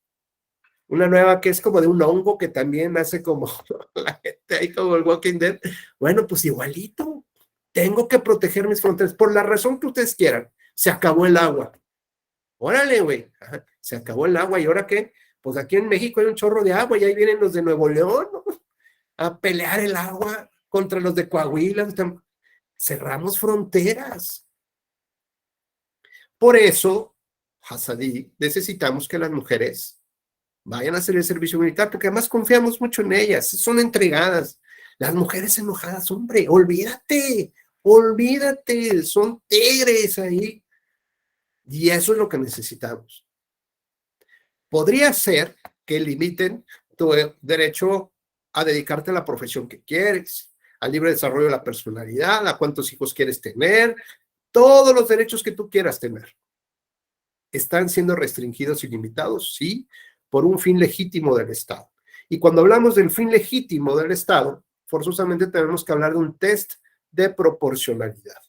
una nueva que es como de un hongo que también hace como la gente ahí como el Walking Dead. Bueno, pues igualito, tengo que proteger mis fronteras, por la razón que ustedes quieran. Se acabó el agua. Órale, güey, se acabó el agua, ¿y ahora qué? Pues aquí en México hay un chorro de agua y ahí vienen los de Nuevo León, ¿no?, a pelear el agua contra los de Coahuila. Cerramos fronteras. Por eso, Hasadí, necesitamos que las mujeres vayan a hacer el servicio militar, porque además confiamos mucho en ellas, son entregadas. Las mujeres enojadas, hombre, olvídate, son tigres ahí. Y eso es lo que necesitamos. Podría ser que limiten tu derecho a dedicarte a la profesión que quieres, al libre desarrollo de la personalidad, a cuántos hijos quieres tener, todos los derechos que tú quieras tener. ¿Están siendo restringidos y limitados? Sí, por un fin legítimo del Estado. Y cuando hablamos del fin legítimo del Estado, forzosamente tenemos que hablar de un test de proporcionalidad.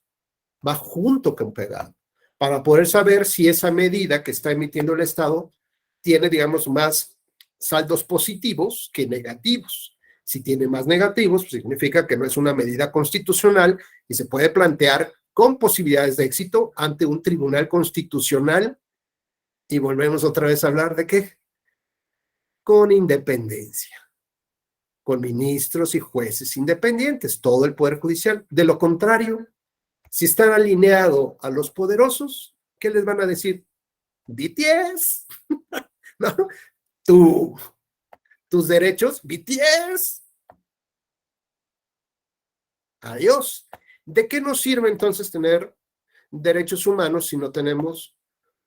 Va junto con pegado, para poder saber si esa medida que está emitiendo el Estado tiene, digamos, más saldos positivos que negativos. Si tiene más negativos, pues significa que no es una medida constitucional y se puede plantear con posibilidades de éxito ante un tribunal constitucional. Y volvemos otra vez a hablar de ¿qué? Con independencia, con ministros y jueces independientes, todo el Poder Judicial. De lo contrario, si están alineados a los poderosos, ¿qué les van a decir? BTS, ¿no? Tus derechos, BTS. Adiós. ¿De qué nos sirve entonces tener derechos humanos si no tenemos,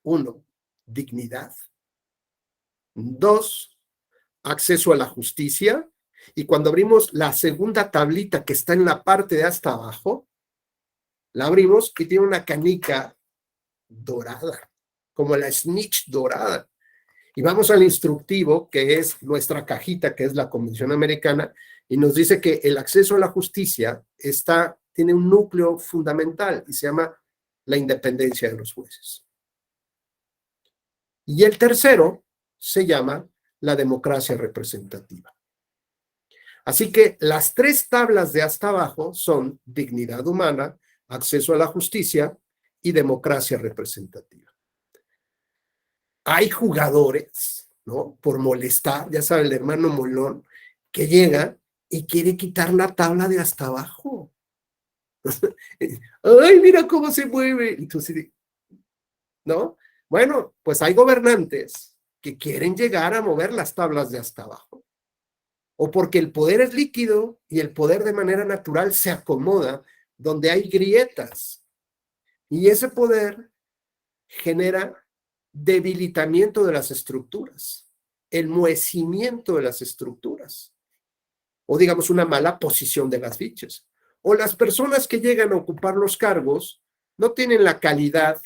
1, dignidad, 2, acceso a la justicia? Y cuando abrimos la segunda tablita que está en la parte de hasta abajo, la abrimos y tiene una canica dorada, como la snitch dorada. Y vamos al instructivo, que es nuestra cajita, que es la Convención Americana, y nos dice que el acceso a la justicia tiene un núcleo fundamental y se llama la independencia de los jueces. Y el tercero se llama la democracia representativa. Así que las 3 tablas de hasta abajo son dignidad humana, acceso a la justicia y democracia representativa. Hay jugadores, ¿no?, por molestar, ya sabe, el hermano molón, que llega y quiere quitar la tabla de hasta abajo. Ay, mira cómo se mueve. Entonces, ¿no? Bueno, pues hay gobernantes que quieren llegar a mover las tablas de hasta abajo. O porque el poder es líquido y el poder de manera natural se acomoda donde hay grietas. Y ese poder genera debilitamiento de las estructuras, el enmohecimiento de las estructuras, o digamos una mala posición de las fichas. O las personas que llegan a ocupar los cargos no tienen la calidad,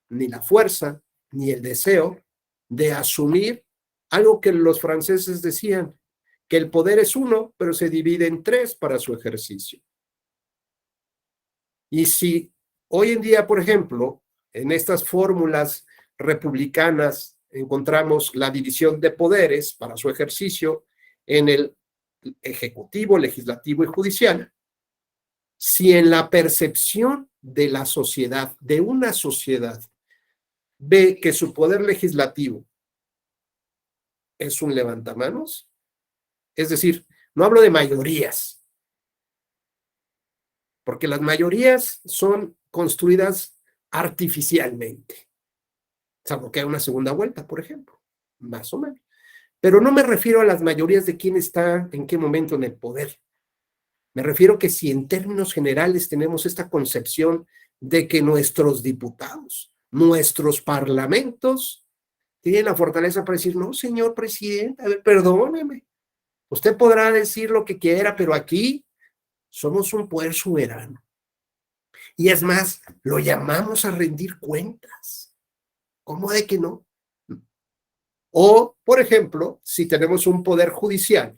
ni la fuerza, ni el deseo de asumir algo que los franceses decían, que el poder es uno, pero se divide en tres para su ejercicio. Y si hoy en día, por ejemplo, en estas fórmulas republicanas encontramos la división de poderes para su ejercicio en el ejecutivo, legislativo y judicial, si en la percepción de la sociedad, de una sociedad, ve que su poder legislativo es un levantamanos, es decir, no hablo de mayorías, porque las mayorías son construidas artificialmente, salvo que hay una segunda vuelta, por ejemplo, más o menos. Pero no me refiero a las mayorías de quién está en qué momento en el poder. Me refiero que si en términos generales tenemos esta concepción de que nuestros diputados, nuestros parlamentos, tienen la fortaleza para decir, no, señor presidente, a ver, perdóneme, usted podrá decir lo que quiera, pero aquí somos un poder soberano. Y es más, lo llamamos a rendir cuentas. ¿Cómo de que no? O, por ejemplo, si tenemos un poder judicial,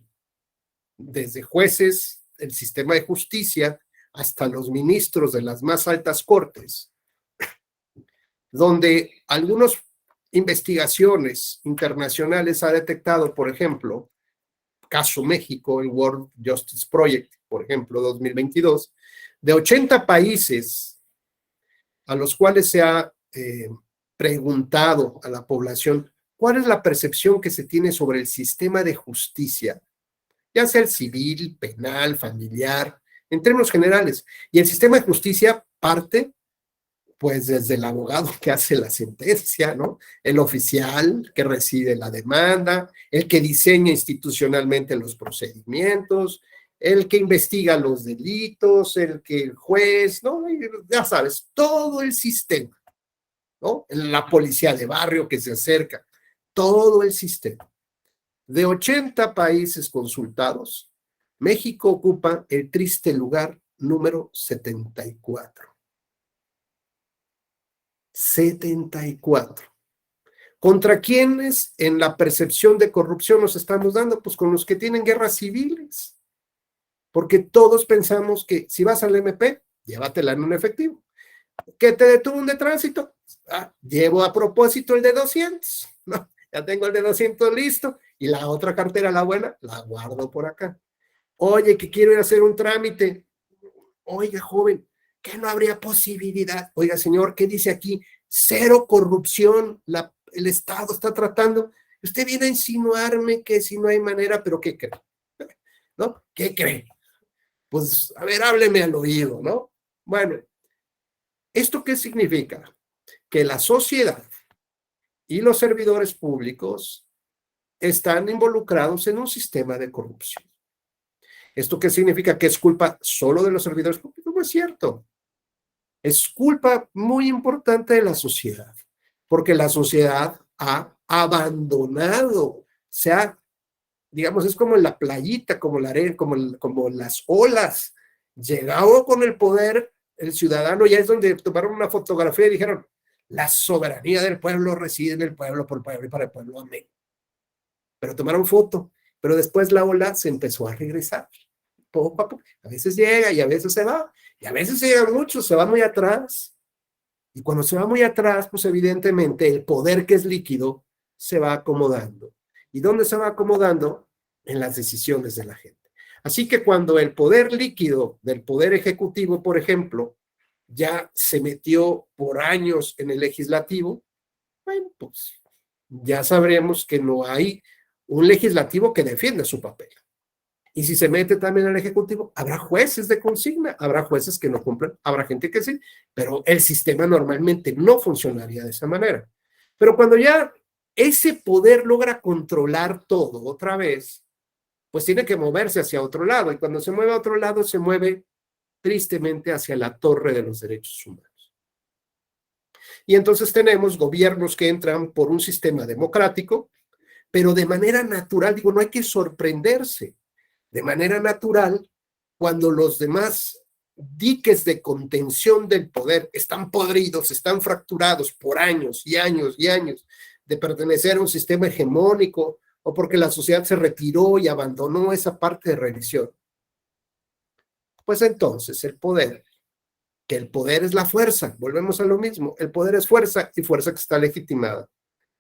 desde jueces, el sistema de justicia, hasta los ministros de las más altas cortes, donde algunas investigaciones internacionales ha detectado, por ejemplo, caso México, el World Justice Project, por ejemplo, 2022, de 80 países a los cuales se ha preguntado a la población cuál es la percepción que se tiene sobre el sistema de justicia, ya sea el civil, penal, familiar, en términos generales. Y el sistema de justicia parte, pues, desde el abogado que hace la sentencia, ¿no? El oficial que recibe la demanda, el que diseña institucionalmente los procedimientos, el que investiga los delitos, el juez, ¿no? Ya sabes, todo el sistema, ¿no? La policía de barrio que se acerca, todo el sistema. De 80 países consultados, México ocupa el triste lugar número 74. 74. ¿Contra quiénes en la percepción de corrupción nos estamos dando? Pues con los que tienen guerras civiles. Porque todos pensamos que si vas al MP, llévatela en un efectivo. ¿Que te detuvo un de tránsito? Llevo a propósito el de 200. No, ya tengo el de 200 listo y la otra cartera, la buena, la guardo por acá. Oye, que quiero ir a hacer un trámite. Oiga, joven, ¿qué no habría posibilidad? Oiga, señor, ¿qué dice aquí? Cero corrupción, el Estado está tratando. Usted viene a insinuarme que si no hay manera, pero ¿qué cree? ¿No? ¿Qué cree? Pues, a ver, hábleme al oído, ¿no? Bueno, ¿esto qué significa? Que la sociedad y los servidores públicos están involucrados en un sistema de corrupción. ¿Esto qué significa? ¿Que es culpa solo de los servidores públicos? No es cierto. Es culpa muy importante de la sociedad, porque la sociedad ha abandonado, digamos, es como en la playita, como la arena, como las olas. Llegado con el poder, el ciudadano ya es donde tomaron una fotografía y dijeron, la soberanía del pueblo reside en el pueblo, por el pueblo y para el pueblo, amén. Pero tomaron foto, pero después la ola se empezó a regresar. Poco a poco. A veces llega y a veces se va, y a veces llega mucho, se va muy atrás. Y cuando se va muy atrás, pues evidentemente el poder que es líquido se va acomodando. ¿Y dónde se va acomodando? En las decisiones de la gente. Así que cuando el poder líquido del poder ejecutivo, por ejemplo, ya se metió por años en el legislativo, bueno, pues ya sabremos que no hay un legislativo que defienda su papel. Y si se mete también al Ejecutivo, habrá jueces de consigna, habrá jueces que no cumplen, habrá gente que sí, pero el sistema normalmente no funcionaría de esa manera. Pero cuando ya ese poder logra controlar todo otra vez, pues tiene que moverse hacia otro lado, y cuando se mueve a otro lado, se mueve tristemente hacia la torre de los derechos humanos. Y entonces tenemos gobiernos que entran por un sistema democrático, pero de manera natural, digo, no hay que sorprenderse, de manera natural, cuando los demás diques de contención del poder están podridos, están fracturados por años y años y años de pertenecer a un sistema hegemónico, o porque la sociedad se retiró y abandonó esa parte de revisión, pues entonces el poder, que el poder es la fuerza, volvemos a lo mismo, el poder es fuerza y fuerza que está legitimada,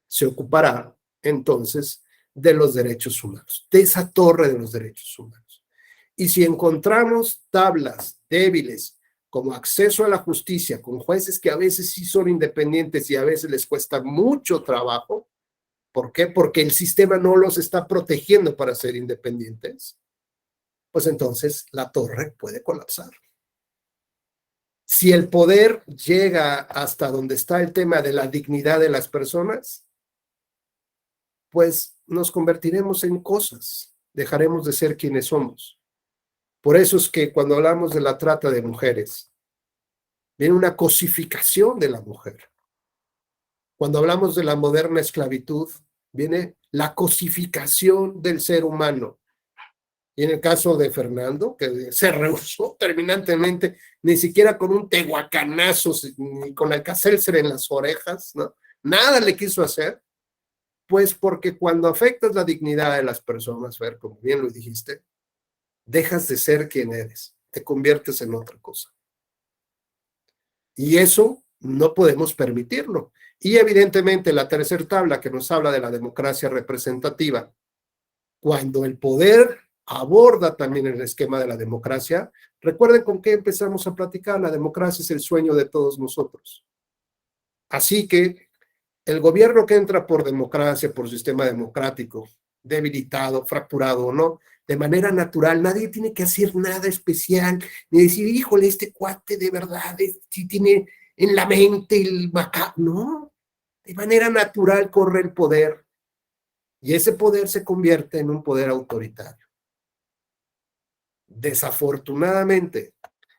se ocupará entonces de los derechos humanos, de esa torre de los derechos humanos. Y si encontramos tablas débiles como acceso a la justicia con jueces que a veces sí son independientes y a veces les cuesta mucho trabajo, ¿por qué? Porque el sistema no los está protegiendo para ser independientes, pues entonces la torre puede colapsar. Si el poder llega hasta donde está el tema de la dignidad de las personas, pues nos convertiremos en cosas, dejaremos de ser quienes somos. Por eso es que cuando hablamos de la trata de mujeres, viene una cosificación de la mujer. Cuando hablamos de la moderna esclavitud, viene la cosificación del ser humano. Y en el caso de Fernando, que se rehusó terminantemente, ni siquiera con un tehuacanazo, ni con Alka-Seltzer en las orejas, ¿no? Nada le quiso hacer, pues porque cuando afectas la dignidad de las personas, Fer, como bien lo dijiste, dejas de ser quien eres, te conviertes en otra cosa. Y eso no podemos permitirlo. Y evidentemente la tercera tabla que nos habla de la democracia representativa, cuando el poder aborda también el esquema de la democracia, recuerden con qué empezamos a platicar, la democracia es el sueño de todos nosotros. Así que el gobierno que entra por democracia, por sistema democrático, debilitado, fracturado o no, de manera natural, nadie tiene que hacer nada especial, ni decir, híjole, este cuate de verdad, sí tiene en la mente el macabro. No, de manera natural corre el poder, y ese poder se convierte en un poder autoritario. Desafortunadamente,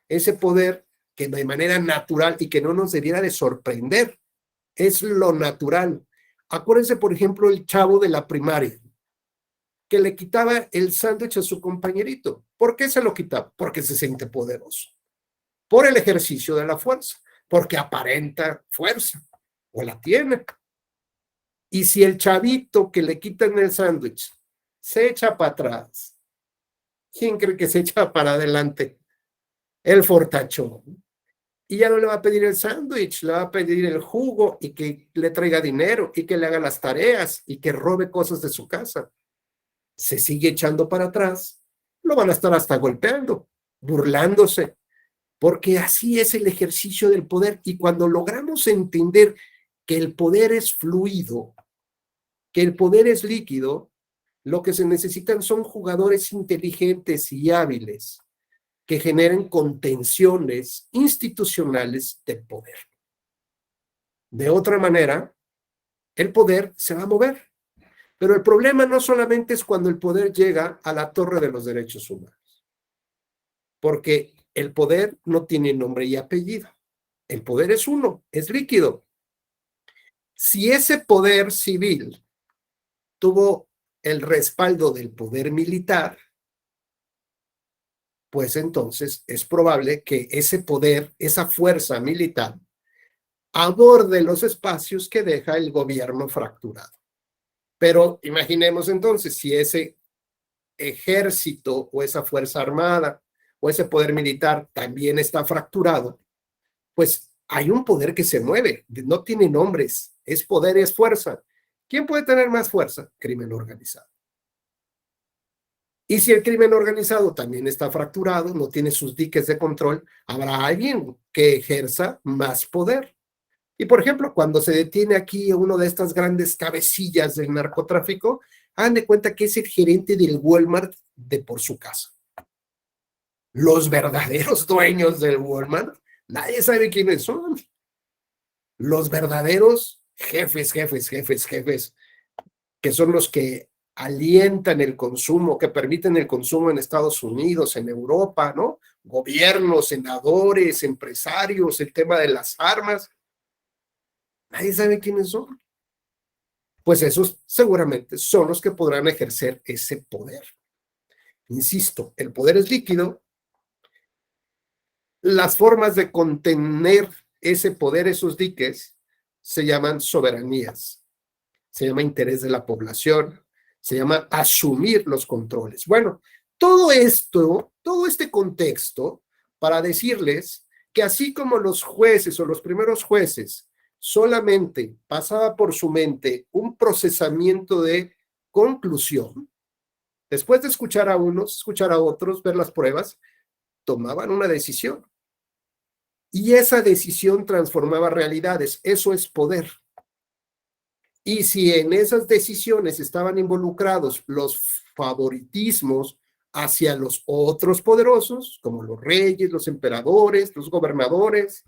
ese poder que de manera natural y que no nos debiera de sorprender, es lo natural. Acuérdense, por ejemplo, el chavo de la primaria, que le quitaba el sándwich a su compañerito. ¿Por qué se lo quitaba? Porque se siente poderoso. Por el ejercicio de la fuerza, porque aparenta fuerza, o la tiene. Y si el chavito que le quitan el sándwich se echa para atrás, ¿quién cree que se echa para adelante? El fortachón. Y ya no le va a pedir el sándwich, le va a pedir el jugo y que le traiga dinero y que le haga las tareas y que robe cosas de su casa. Se sigue echando para atrás, lo van a estar hasta golpeando, burlándose, porque así es el ejercicio del poder. Y cuando logramos entender que el poder es fluido, que el poder es líquido, lo que se necesitan son jugadores inteligentes y hábiles que generen contenciones institucionales del poder. De otra manera, el poder se va a mover. Pero el problema no solamente es cuando el poder llega a la torre de los derechos humanos, porque el poder no tiene nombre y apellido. El poder es uno, es líquido. Si ese poder civil tuvo el respaldo del poder militar, pues entonces es probable que ese poder, esa fuerza militar, aborde los espacios que deja el gobierno fracturado. Pero imaginemos entonces si ese ejército o esa fuerza armada o ese poder militar también está fracturado, pues hay un poder que se mueve, no tiene nombres, es poder, es fuerza. ¿Quién puede tener más fuerza? Crimen organizado. Y si el crimen organizado también está fracturado, no tiene sus diques de control, habrá alguien que ejerza más poder. Y por ejemplo, cuando se detiene aquí uno de estas grandes cabecillas del narcotráfico, Hagan de cuenta que es el gerente del Walmart de por su casa. Los verdaderos dueños del Walmart, nadie sabe quiénes son. Los verdaderos jefes, que son los que alientan el consumo, que permiten el consumo en Estados Unidos, en Europa, ¿no? Gobiernos, senadores, empresarios, el tema de las armas. Nadie sabe quiénes son. Pues esos seguramente son los que podrán ejercer ese poder. Insisto, el poder es líquido. Las formas de contener ese poder, esos diques, se llaman soberanías, se llama interés de la población, se llama asumir los controles. Bueno, todo esto, todo este contexto, para decirles que así como los jueces o los primeros jueces solamente pasaba por su mente un procesamiento de conclusión, después de escuchar a unos, escuchar a otros, ver las pruebas, tomaban una decisión. Y esa decisión transformaba realidades. Eso es poder. Y si en esas decisiones estaban involucrados los favoritismos hacia los otros poderosos, como los reyes, los emperadores, los gobernadores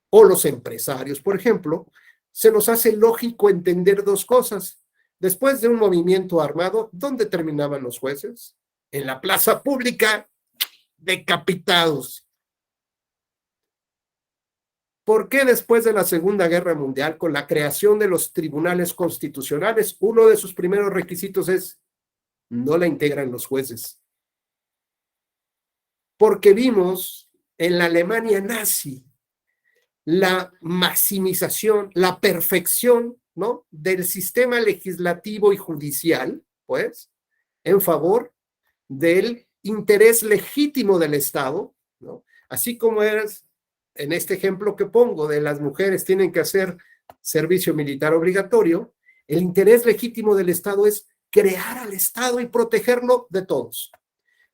o los empresarios, por ejemplo, se nos hace lógico entender dos cosas. Después de un movimiento armado, ¿dónde terminaban los jueces? En la plaza pública, decapitados. ¿Por qué después de la Segunda Guerra Mundial, con la creación de los tribunales constitucionales, uno de sus primeros requisitos es no la integran los jueces? Porque vimos en la Alemania nazi la maximización, la perfección, ¿no?, del sistema legislativo y judicial, pues, en favor del interés legítimo del Estado, ¿no? Así como eras en este ejemplo que pongo de las mujeres tienen que hacer servicio militar obligatorio, el interés legítimo del Estado es crear al Estado y protegerlo de todos.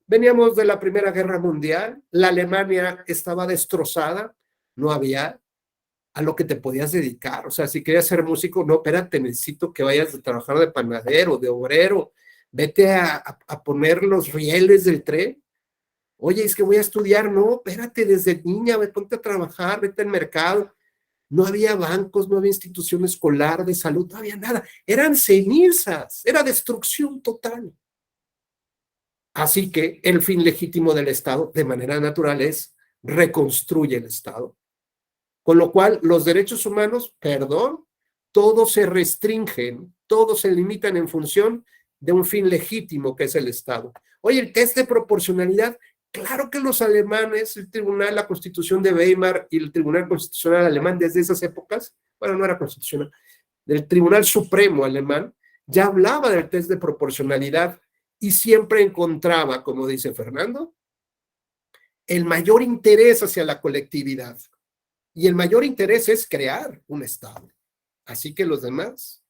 Veníamos de la Primera Guerra Mundial, la Alemania estaba destrozada, no había a lo que te podías dedicar. O sea, si querías ser músico, no, espérate, necesito que vayas a trabajar de panadero, de obrero, vete a poner los rieles del tren. Oye, es que voy a estudiar. No, espérate, desde niña, ponte a trabajar, vete al mercado. No había bancos, no había institución escolar de salud, no había nada. Eran cenizas, era destrucción total. Así que el fin legítimo del Estado, de manera natural, es reconstruye el Estado. Con lo cual, los derechos humanos, perdón, todos se restringen, todos se limitan en función de un fin legítimo que es el Estado. Oye, el test de proporcionalidad, claro que los alemanes, el tribunal, la Constitución de Weimar y el Tribunal Constitucional alemán desde esas épocas, bueno, no era constitucional, del Tribunal Supremo alemán, ya hablaba del test de proporcionalidad y siempre encontraba, como dice Fernando, el mayor interés hacia la colectividad. Y el mayor interés es crear un Estado. Así que los demás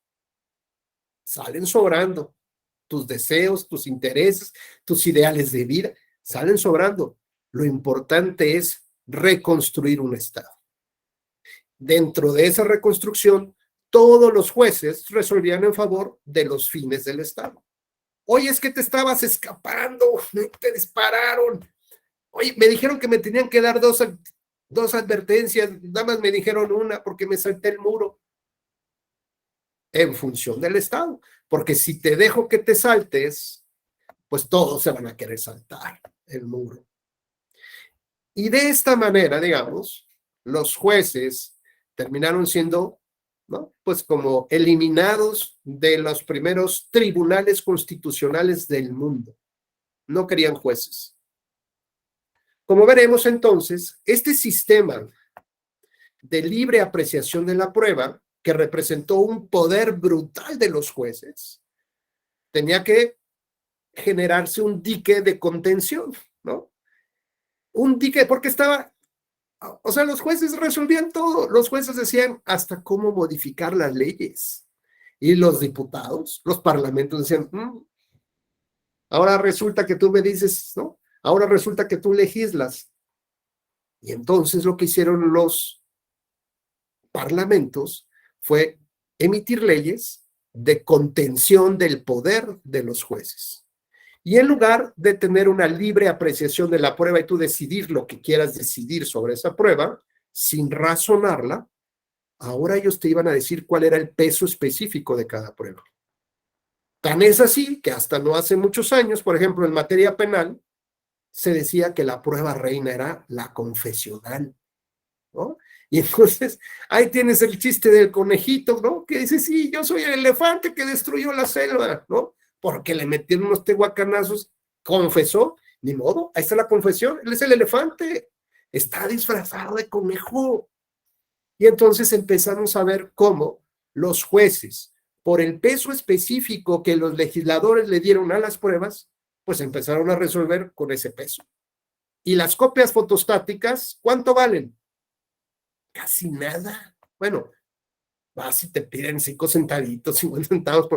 salen sobrando. Tus deseos, tus intereses, tus ideales de vida salen sobrando. Lo importante es reconstruir un Estado. Dentro de esa reconstrucción, todos los jueces resolvían en favor de los fines del Estado. Oye, es que te estabas escapando, te dispararon. Oye, me dijeron que me tenían que dar dos advertencias, nada más me dijeron una porque me salté el muro. En función del Estado, porque si te dejo que te saltes, pues todos se van a querer saltar el muro. Y de esta manera, digamos, los jueces terminaron siendo, ¿no?, pues como eliminados de los primeros tribunales constitucionales del mundo. No querían jueces. Como veremos entonces, este sistema de libre apreciación de la prueba, que representó un poder brutal de los jueces, tenía que generarse un dique de contención, ¿no? Un dique, porque estaba, o sea, los jueces resolvían todo, los jueces decían hasta cómo modificar las leyes, y los diputados, los parlamentos decían, ahora resulta que tú me dices, ¿no? Ahora resulta que tú legislas. Y entonces lo que hicieron los parlamentos fue emitir leyes de contención del poder de los jueces. Y en lugar de tener una libre apreciación de la prueba y tú decidir lo que quieras decidir sobre esa prueba, sin razonarla, ahora ellos te iban a decir cuál era el peso específico de cada prueba. Tan es así que hasta no hace muchos años, por ejemplo, en materia penal, se decía que la prueba reina era la confesional, ¿no? Y entonces ahí tienes el chiste del conejito, ¿no? Que dice, sí, yo soy el elefante que destruyó la selva, ¿no? Porque le metieron unos tehuacanazos, confesó, ni modo, ahí está la confesión, él es el elefante, está disfrazado de conejo. Y entonces empezamos a ver cómo los jueces, por el peso específico que los legisladores le dieron a las pruebas, pues empezaron a resolver con ese peso. Y las copias fotostáticas, ¿cuánto valen? Casi nada. Bueno, vas y te piden 5 centavitos, 50 centavos,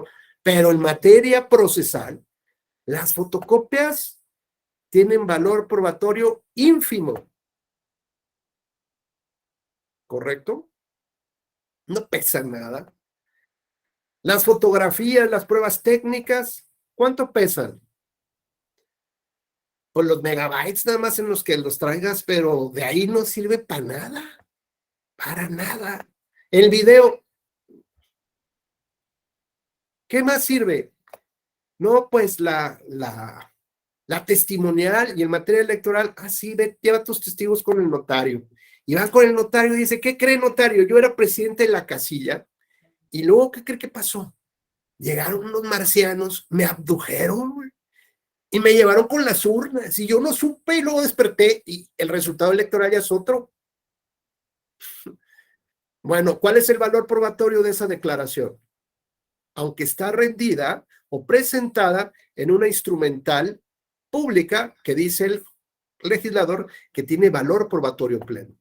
pero en materia procesal, las fotocopias tienen valor probatorio ínfimo. ¿Correcto? No pesan nada. Las fotografías, las pruebas técnicas, ¿cuánto pesan? Pues los megabytes nada más en los que los traigas, pero de ahí no sirve para nada. Para nada. El video, ¿qué más sirve? No, pues la testimonial y en materia electoral, sí, lleva tus testigos con el notario. Y vas con el notario y dice, ¿qué cree notario? Yo era presidente de la casilla. Y luego, ¿qué cree que pasó? Llegaron unos marcianos, me abdujeron, güey, y me llevaron con las urnas. Y yo no supe y luego desperté y el resultado electoral ya es otro. Bueno, ¿cuál es el valor probatorio de esa declaración? Aunque está rendida o presentada en una instrumental pública que dice el legislador que tiene valor probatorio pleno.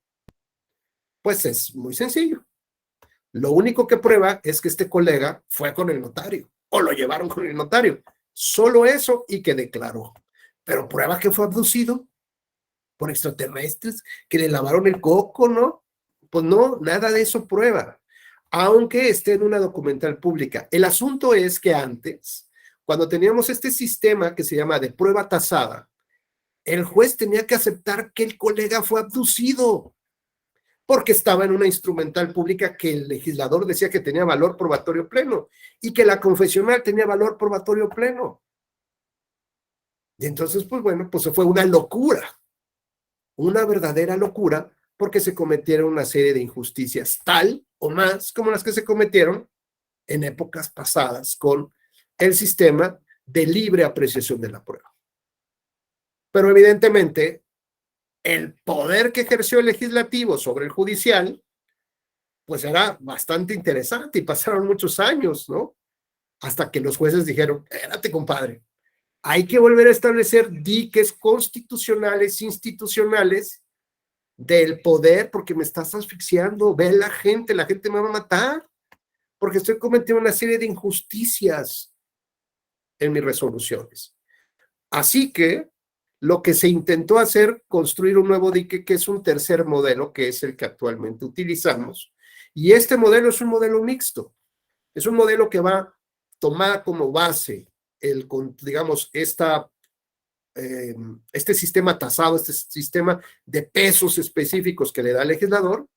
Pues es muy sencillo. Lo único que prueba es que este colega fue con el notario o lo llevaron con el notario. Solo eso y que declaró. Pero prueba que fue abducido por extraterrestres, que le lavaron el coco, ¿no? Pues no, nada de eso prueba, aunque esté en una documental pública. El asunto es que antes, cuando teníamos este sistema que se llama de prueba tasada, el juez tenía que aceptar que el colega fue abducido, porque estaba en una instrumental pública que el legislador decía que tenía valor probatorio pleno y que la confesional tenía valor probatorio pleno. Y entonces, pues bueno, pues fue una locura, una verdadera locura, porque se cometieron una serie de injusticias, tal o más como las que se cometieron en épocas pasadas con el sistema de libre apreciación de la prueba. Pero evidentemente, el poder que ejerció el legislativo sobre el judicial, pues era bastante interesante y pasaron muchos años, ¿no? Hasta que los jueces dijeron, espérate, compadre, hay que volver a establecer diques constitucionales, institucionales del poder, porque me estás asfixiando, ve la gente me va a matar, porque estoy cometiendo una serie de injusticias en mis resoluciones. Así que lo que se intentó hacer, construir un nuevo dique, que es un tercer modelo, que es el que actualmente utilizamos. Y este modelo es un modelo mixto. Es un modelo que va a tomar como base, digamos, este sistema tasado, este sistema de pesos específicos que le da el legislador,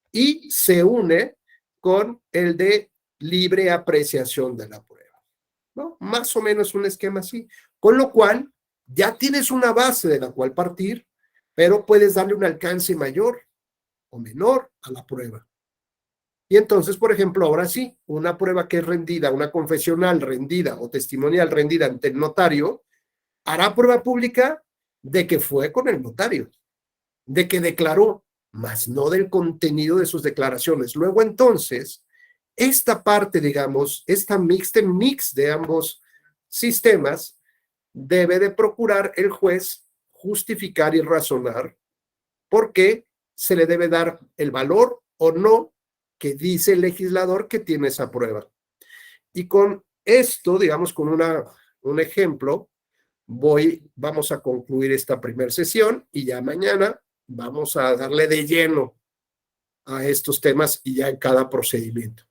y se une con el de libre apreciación de la prueba, ¿no? Más o menos un esquema así. Con lo cual, ya tienes una base de la cual partir, pero puedes darle un alcance mayor o menor a la prueba. Y entonces, por ejemplo, ahora sí, una prueba que es rendida, una confesional rendida o testimonial rendida ante el notario, hará prueba pública de que fue con el notario, de que declaró, mas no del contenido de sus declaraciones. Luego, entonces, esta parte, digamos, este mix de ambos sistemas, debe de procurar el juez justificar y razonar por qué se le debe dar el valor o no que dice el legislador que tiene esa prueba. Y con esto, digamos, con un ejemplo, vamos a concluir esta primera sesión y ya mañana vamos a darle de lleno a estos temas y ya en cada procedimiento.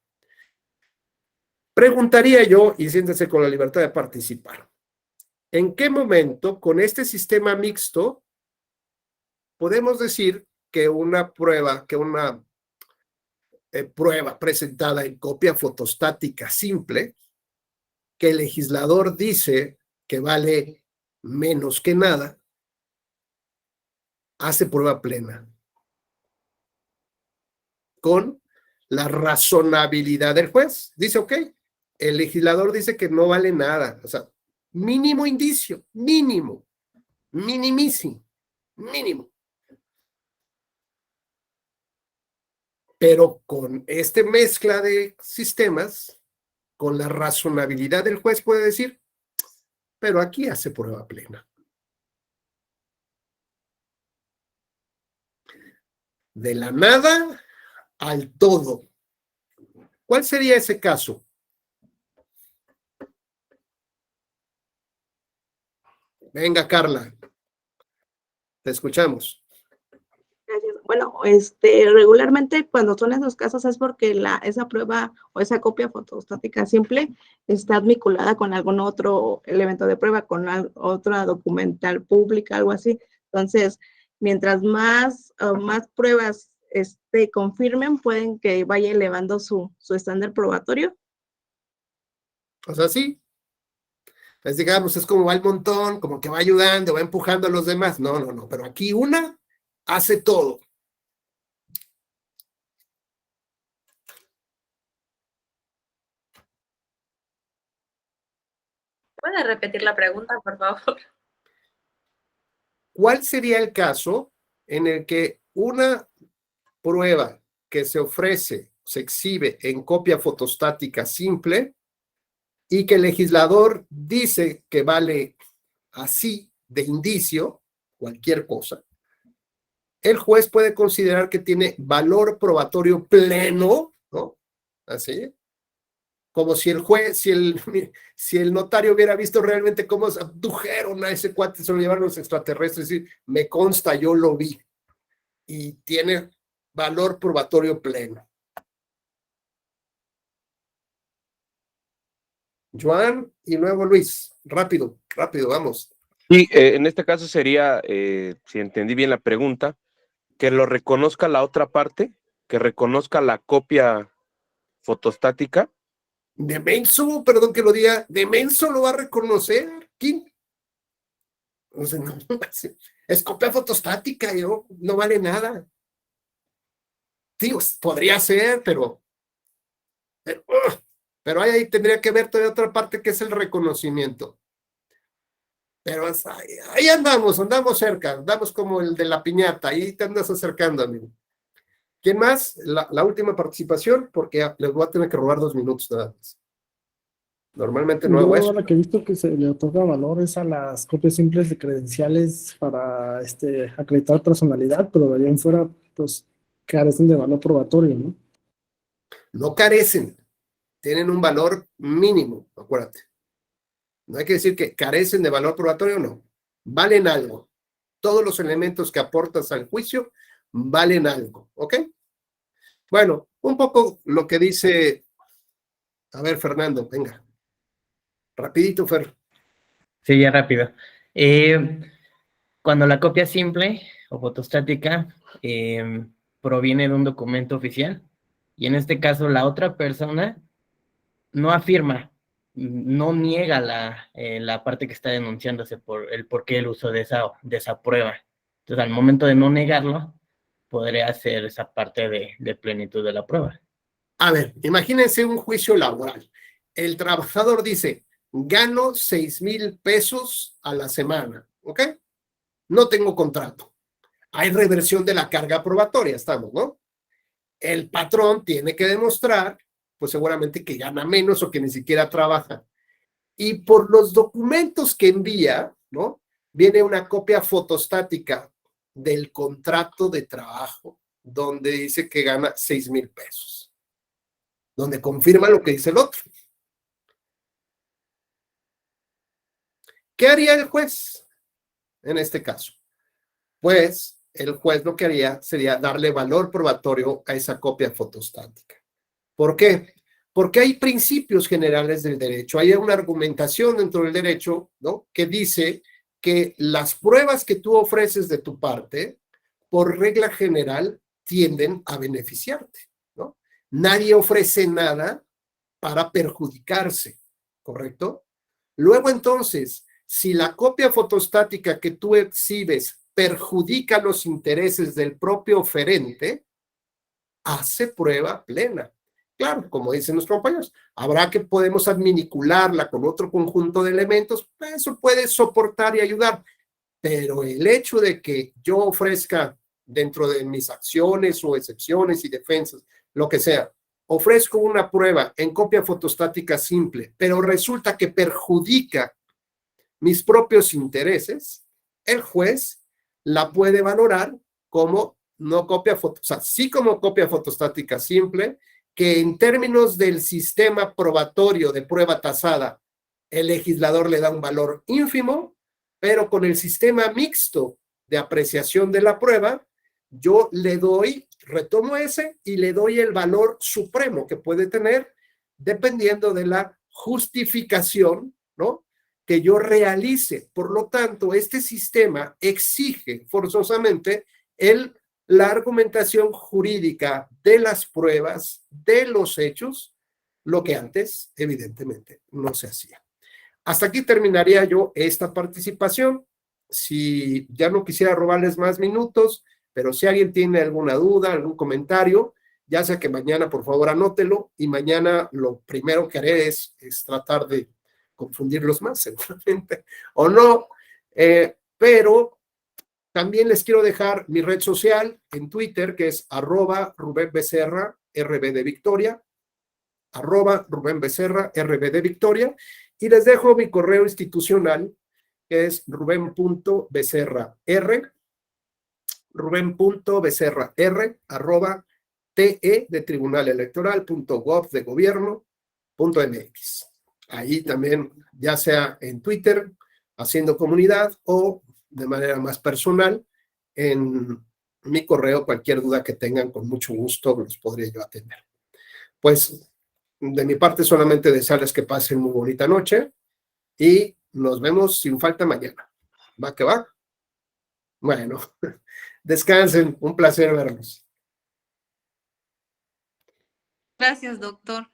Preguntaría yo, y siéntese con la libertad de participar, ¿en qué momento con este sistema mixto podemos decir que una prueba, prueba presentada en copia fotostática simple, que el legislador dice que vale menos que nada, hace prueba plena? Con la razonabilidad del juez. Dice, ok, el legislador dice que no vale nada. O sea, mínimo indicio, mínimo, minimísimo, mínimo. Pero con esta mezcla de sistemas, con la razonabilidad del juez puede decir, pero aquí hace prueba plena. De la nada al todo. ¿Cuál sería ese caso? Venga, Carla. Te escuchamos.
Gracias. Bueno, regularmente cuando son esos casos es porque esa prueba o esa copia fotostática simple está vinculada con algún otro elemento de prueba, con otra documental pública, algo así. Entonces, mientras más pruebas confirmen, pueden que vaya elevando su estándar probatorio.
O sea, sí. Pues digamos, es como va el montón, como que va ayudando, va empujando a los demás. No, pero aquí una hace todo.
¿Puede repetir la pregunta, por favor?
¿Cuál sería el caso en el que una prueba que se ofrece, se exhibe en copia fotostática simple y que el legislador dice que vale así de indicio, cualquier cosa, el juez puede considerar que tiene valor probatorio pleno, ¿no? Así, como si el juez, si el notario hubiera visto realmente cómo abdujeron a ese cuate, se lo llevaron los extraterrestres, y me consta, yo lo vi, y tiene valor probatorio pleno. Joan y luego Luis, rápido, vamos.
Sí, en este caso sería, si entendí bien la pregunta, que lo reconozca la otra parte, que reconozca la copia fotostática.
De menso, perdón que lo diga, de menso lo va a reconocer. ¿Quién? O sea, no, es copia fotostática, no vale nada. Digo, podría ser, pero ahí tendría que ver toda otra parte que es el reconocimiento. Pero ahí andamos cerca, andamos como el de la piñata, ahí te andas acercando, amigo. ¿Quién más? La última participación, porque les voy a tener que robar 2 minutos nada más. Normalmente no hago eso.
Yo la que he visto que se le otorga valor es a las copias simples de credenciales para acreditar personalidad, pero de allá en fuera, pues, carecen de valor probatorio, ¿no?
No carecen, tienen un valor mínimo, acuérdate. No hay que decir que carecen de valor probatorio, no. Valen algo. Todos los elementos que aportas al juicio valen algo, ¿ok? Bueno, un poco lo que dice... A ver, Fernando, venga. Rapidito, Fer.
Sí, ya rápido. Cuando la copia simple o fotostática proviene de un documento oficial, y en este caso la otra persona no afirma, no niega la parte que está denunciándose por el porqué el uso de esa prueba. Entonces, al momento de no negarlo, podría hacer esa parte de plenitud de la prueba.
A ver, imagínense un juicio laboral. El trabajador dice, gano 6,000 pesos a la semana, ¿ok? No tengo contrato. Hay reversión de la carga probatoria, estamos, ¿no? El patrón tiene que demostrar, pues seguramente que gana menos o que ni siquiera trabaja. Y por los documentos que envía, ¿no? Viene una copia fotostática del contrato de trabajo, donde dice que gana 6,000 pesos. Donde confirma lo que dice el otro. ¿Qué haría el juez en este caso? Pues el juez lo que haría sería darle valor probatorio a esa copia fotostática. ¿Por qué? Porque hay principios generales del derecho, hay una argumentación dentro del derecho, ¿no?, que dice que las pruebas que tú ofreces de tu parte, por regla general, tienden a beneficiarte, ¿no? Nadie ofrece nada para perjudicarse, ¿correcto? Luego entonces, si la copia fotostática que tú exhibes perjudica los intereses del propio oferente, hace prueba plena. Claro, como dicen los compañeros, habrá que podemos adminicularla con otro conjunto de elementos, eso puede soportar y ayudar, pero el hecho de que yo ofrezca dentro de mis acciones o excepciones y defensas, lo que sea, ofrezco una prueba en copia fotostática simple, pero resulta que perjudica mis propios intereses, el juez la puede valorar como no copia, o sea, sí como copia fotostática simple, que en términos del sistema probatorio de prueba tasada, el legislador le da un valor ínfimo, pero con el sistema mixto de apreciación de la prueba, yo le doy, retomo ese y le doy el valor supremo que puede tener dependiendo de la justificación, ¿no?, que yo realice. Por lo tanto, este sistema exige forzosamente la argumentación jurídica de las pruebas, de los hechos, lo que antes, evidentemente, no se hacía. Hasta aquí terminaría yo esta participación. Si ya no quisiera robarles más minutos, pero si alguien tiene alguna duda, algún comentario, ya sea que mañana, por favor, anótelo, y mañana lo primero que haré es tratar de confundirlos más, seguramente, o no, pero también les quiero dejar mi red social en Twitter, que es @RubénBecerra, RB de Victoria, @RubénBecerra, RB de Victoria, y les dejo mi correo institucional, que es ruben.becerra.te de tribunalelectoral.gov de gobierno.mx. Ahí también, ya sea en Twitter, haciendo comunidad, o de manera más personal, en mi correo, cualquier duda que tengan, con mucho gusto los podría yo atender. Pues, de mi parte, solamente desearles que pasen muy bonita noche y nos vemos sin falta mañana. ¿Va que va? Bueno, descansen, un placer verlos.
Gracias, doctor.